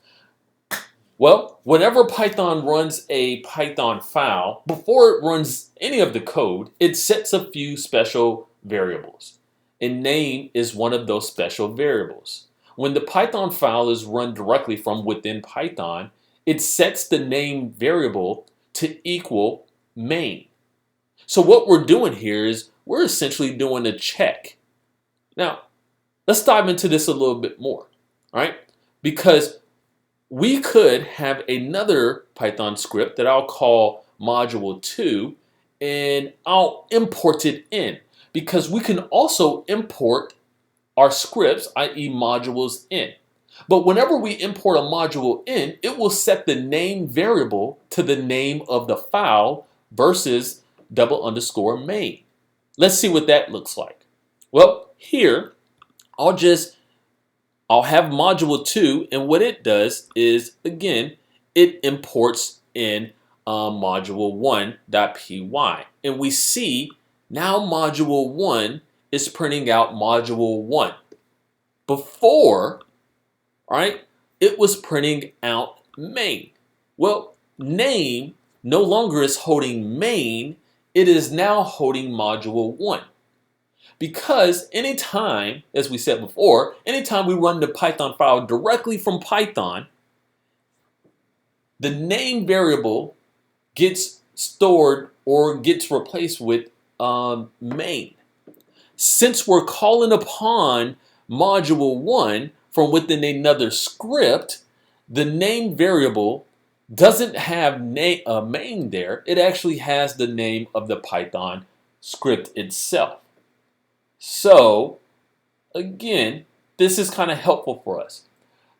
A: Well, whenever Python runs a Python file, before it runs any of the code, it sets a few special variables. And name is one of those special variables. When the Python file is run directly from within Python, it sets the name variable to equal main. So what we're doing here is we're essentially doing a check. Now, let's dive into this a little bit more, all right? Because we could have another Python script that I'll call module 2, and I'll import it in, because we can also import our scripts, i.e. modules, in. But whenever we import a module in, it will set the name variable to the name of the file versus double underscore main. Let's see what that looks like. Well, here, I'll have module 2, and what it does is, again, it imports in module 1.py. And we see now module 1 is printing out module 1. Before, all right, it was printing out main. Well, name no longer is holding main, it is now holding module 1. Because anytime, as we said before, anytime we run the Python file directly from Python, the name variable gets stored or gets replaced with main. Since we're calling upon module 1 from within another script, the name variable doesn't have a main there. It actually has the name of the Python script itself. So, again, this is kind of helpful for us.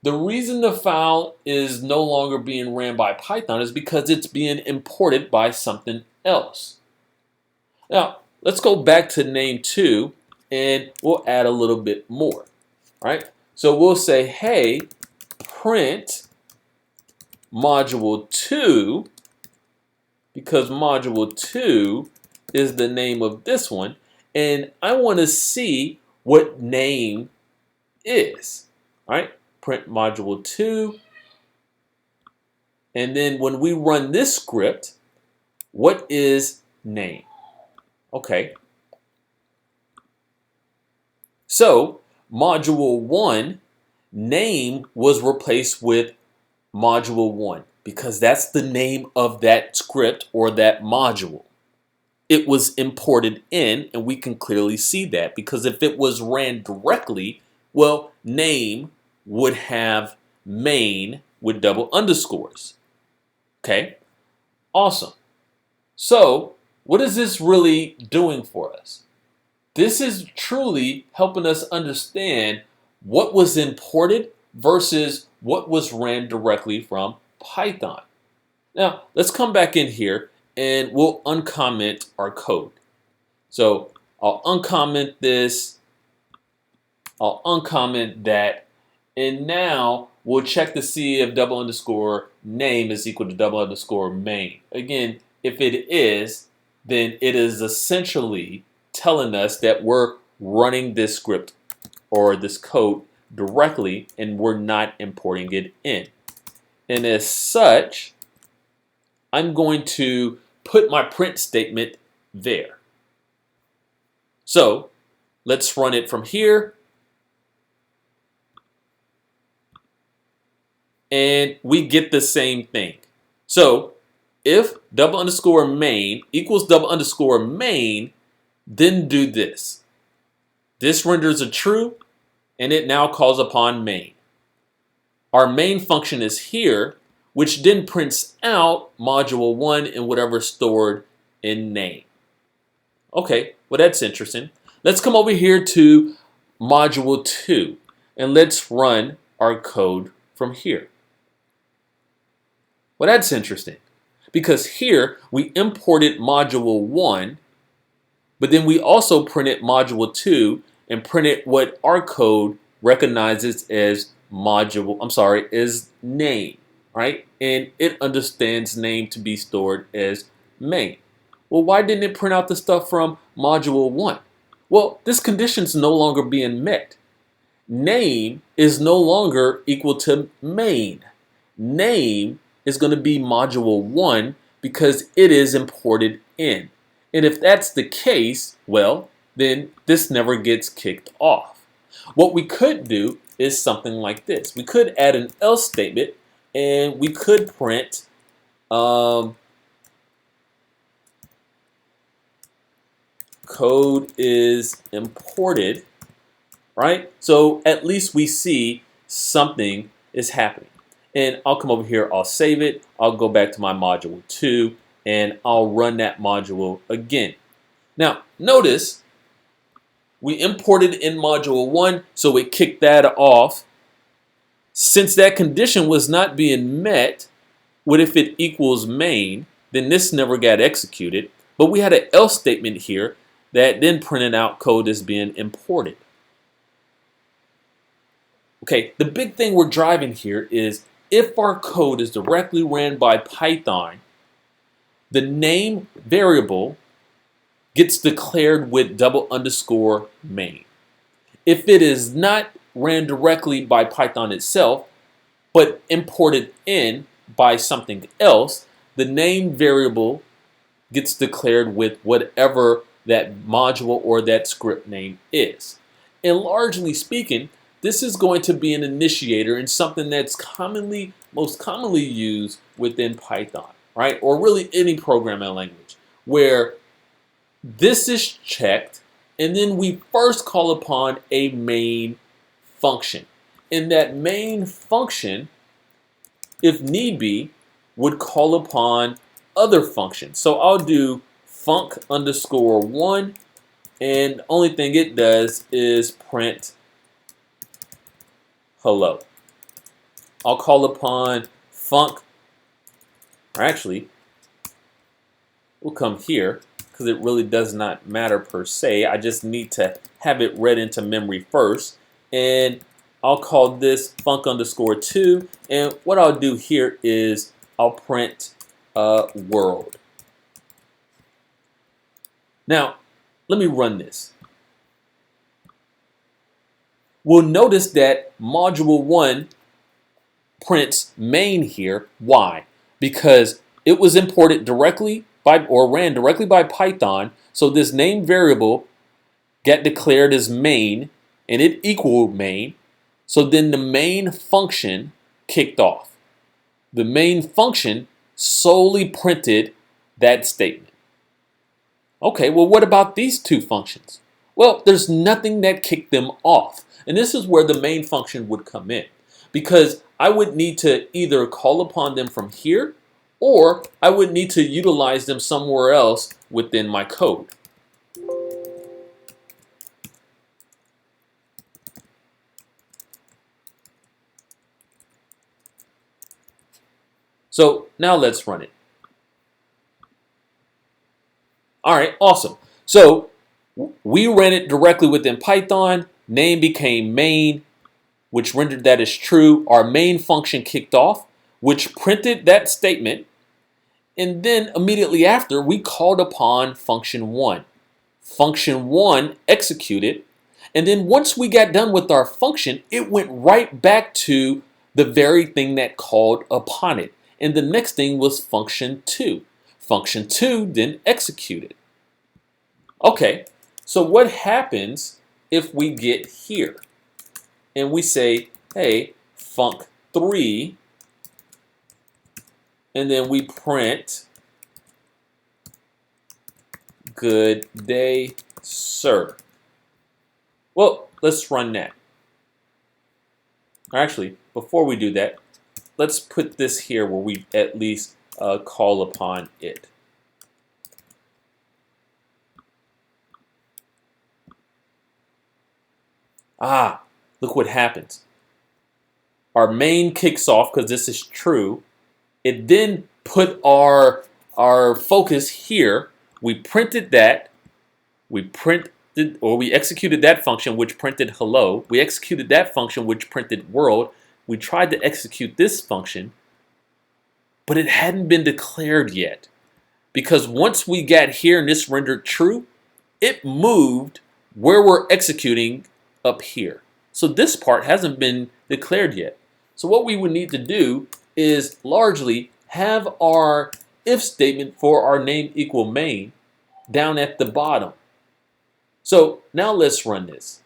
A: The reason the file is no longer being ran by Python is because it's being imported by something else. Now, let's go back to name 2, and we'll add a little bit more. All right? So we'll say, hey, print module 2, because module 2 is the name of this one, and I want to see what name is. All right? Print module 2, and then when we run this script, what is name? Okay. So module 1, name was replaced with module 1 because that's the name of that script or that module. It was imported in, and we can clearly see that because if it was ran directly, well, name would have main with double underscores. Okay, awesome. So what is this really doing for us? This is truly helping us understand what was imported versus what was ran directly from Python. Now, let's come back in here and we'll uncomment our code. So I'll uncomment this, I'll uncomment that, and now we'll check to see if double underscore name is equal to double underscore main. Again, if it is, then it is essentially telling us that we're running this script or this code directly and we're not importing it in. And as such, I'm going to put my print statement there. So let's run it from here. And we get the same thing. So if double underscore main equals double underscore main, then do this. This renders a true, and it now calls upon main. Our main function is here, which then prints out module 1 and whatever stored in name. Okay, well that's interesting. Let's come over here to module 2 and let's run our code from here. Well, that's interesting because here we imported module 1, but then we also printed module 2 and printed what our code recognizes as is name, right? And it understands name to be stored as main. Well, why didn't it print out the stuff from module 1? Well, this condition's no longer being met. Name is no longer equal to main. Name is going to be module 1 because it is imported in. And if that's the case, well, then this never gets kicked off. What we could do is something like this. We could add an else statement and we could print code is imported, right? So at least we see something is happening. And I'll come over here, I'll save it, I'll go back to my module 2, and I'll run that module again. Now, notice we imported in module 1, so it kicked that off. Since that condition was not being met, what if it equals main, then this never got executed. But we had an else statement here that then printed out code is being imported. Okay, the big thing we're driving here is if our code is directly ran by Python, the name variable gets declared with _main. If it is not ran directly by Python itself, but imported in by something else, the name variable gets declared with whatever that module or that script name is. And largely speaking, this is going to be an initiator and something that's most commonly used within Python, right? Or really any programming language, where this is checked and then we first call upon a main function. And that main function, if need be, would call upon other functions. So I'll do func_1, and the only thing it does is print hello. I'll call upon func, or actually, we'll come here because it really does not matter per se. I just need to have it read into memory first. And I'll call this func_2. And what I'll do here is I'll print world. Now, let me run this. We'll notice that module 1 prints main here. Why? Because it was imported directly by or ran directly by Python. So this name variable got declared as main and it equaled main. So then the main function kicked off. The main function solely printed that statement. Okay, well, what about these two functions? Well, there's nothing that kicked them off. And this is where the main function would come in, because I would need to either call upon them from here, or I would need to utilize them somewhere else within my code. So now let's run it. All right, awesome. So we ran it directly within Python. Name became main, which rendered that as true. Our main function kicked off, which printed that statement. And then immediately after, we called upon function 1. Function 1 executed. And then once we got done with our function, it went right back to the very thing that called upon it. And the next thing was function 2. Function 2 then executed. Okay, so what happens if we get here and we say, hey, func3, and then we print good day, sir. Well, let's run that. Actually, before we do that, let's put this here where we at least call upon it. Ah, look what happens. Our main kicks off because this is true. It then put our focus here. We printed that. We executed that function which printed hello. We executed that function which printed world. We tried to execute this function, but it hadn't been declared yet. Because once we got here and this rendered true, it moved where we're executing up here. So this part hasn't been declared yet. So what we would need to do is largely have our if statement for our name equal main down at the bottom. So now let's run this.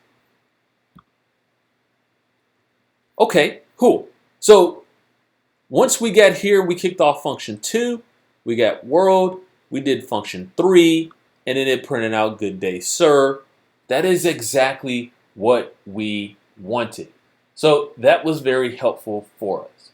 A: Okay, cool. So once we got here, we kicked off function 2, we got world, we did function 3, and then it printed out good day, sir. That is exactly what we wanted. So that was very helpful for us.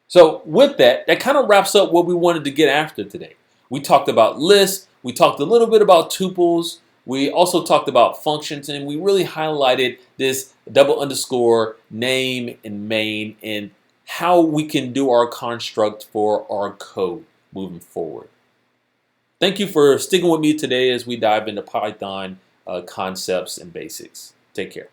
A: So with that, that kind of wraps up what we wanted to get after today. We talked about lists, we talked a little bit about tuples, we also talked about functions, and we really highlighted this double underscore name and main and how we can do our construct for our code moving forward. Thank you for sticking with me today as we dive into Python concepts and basics. Take care.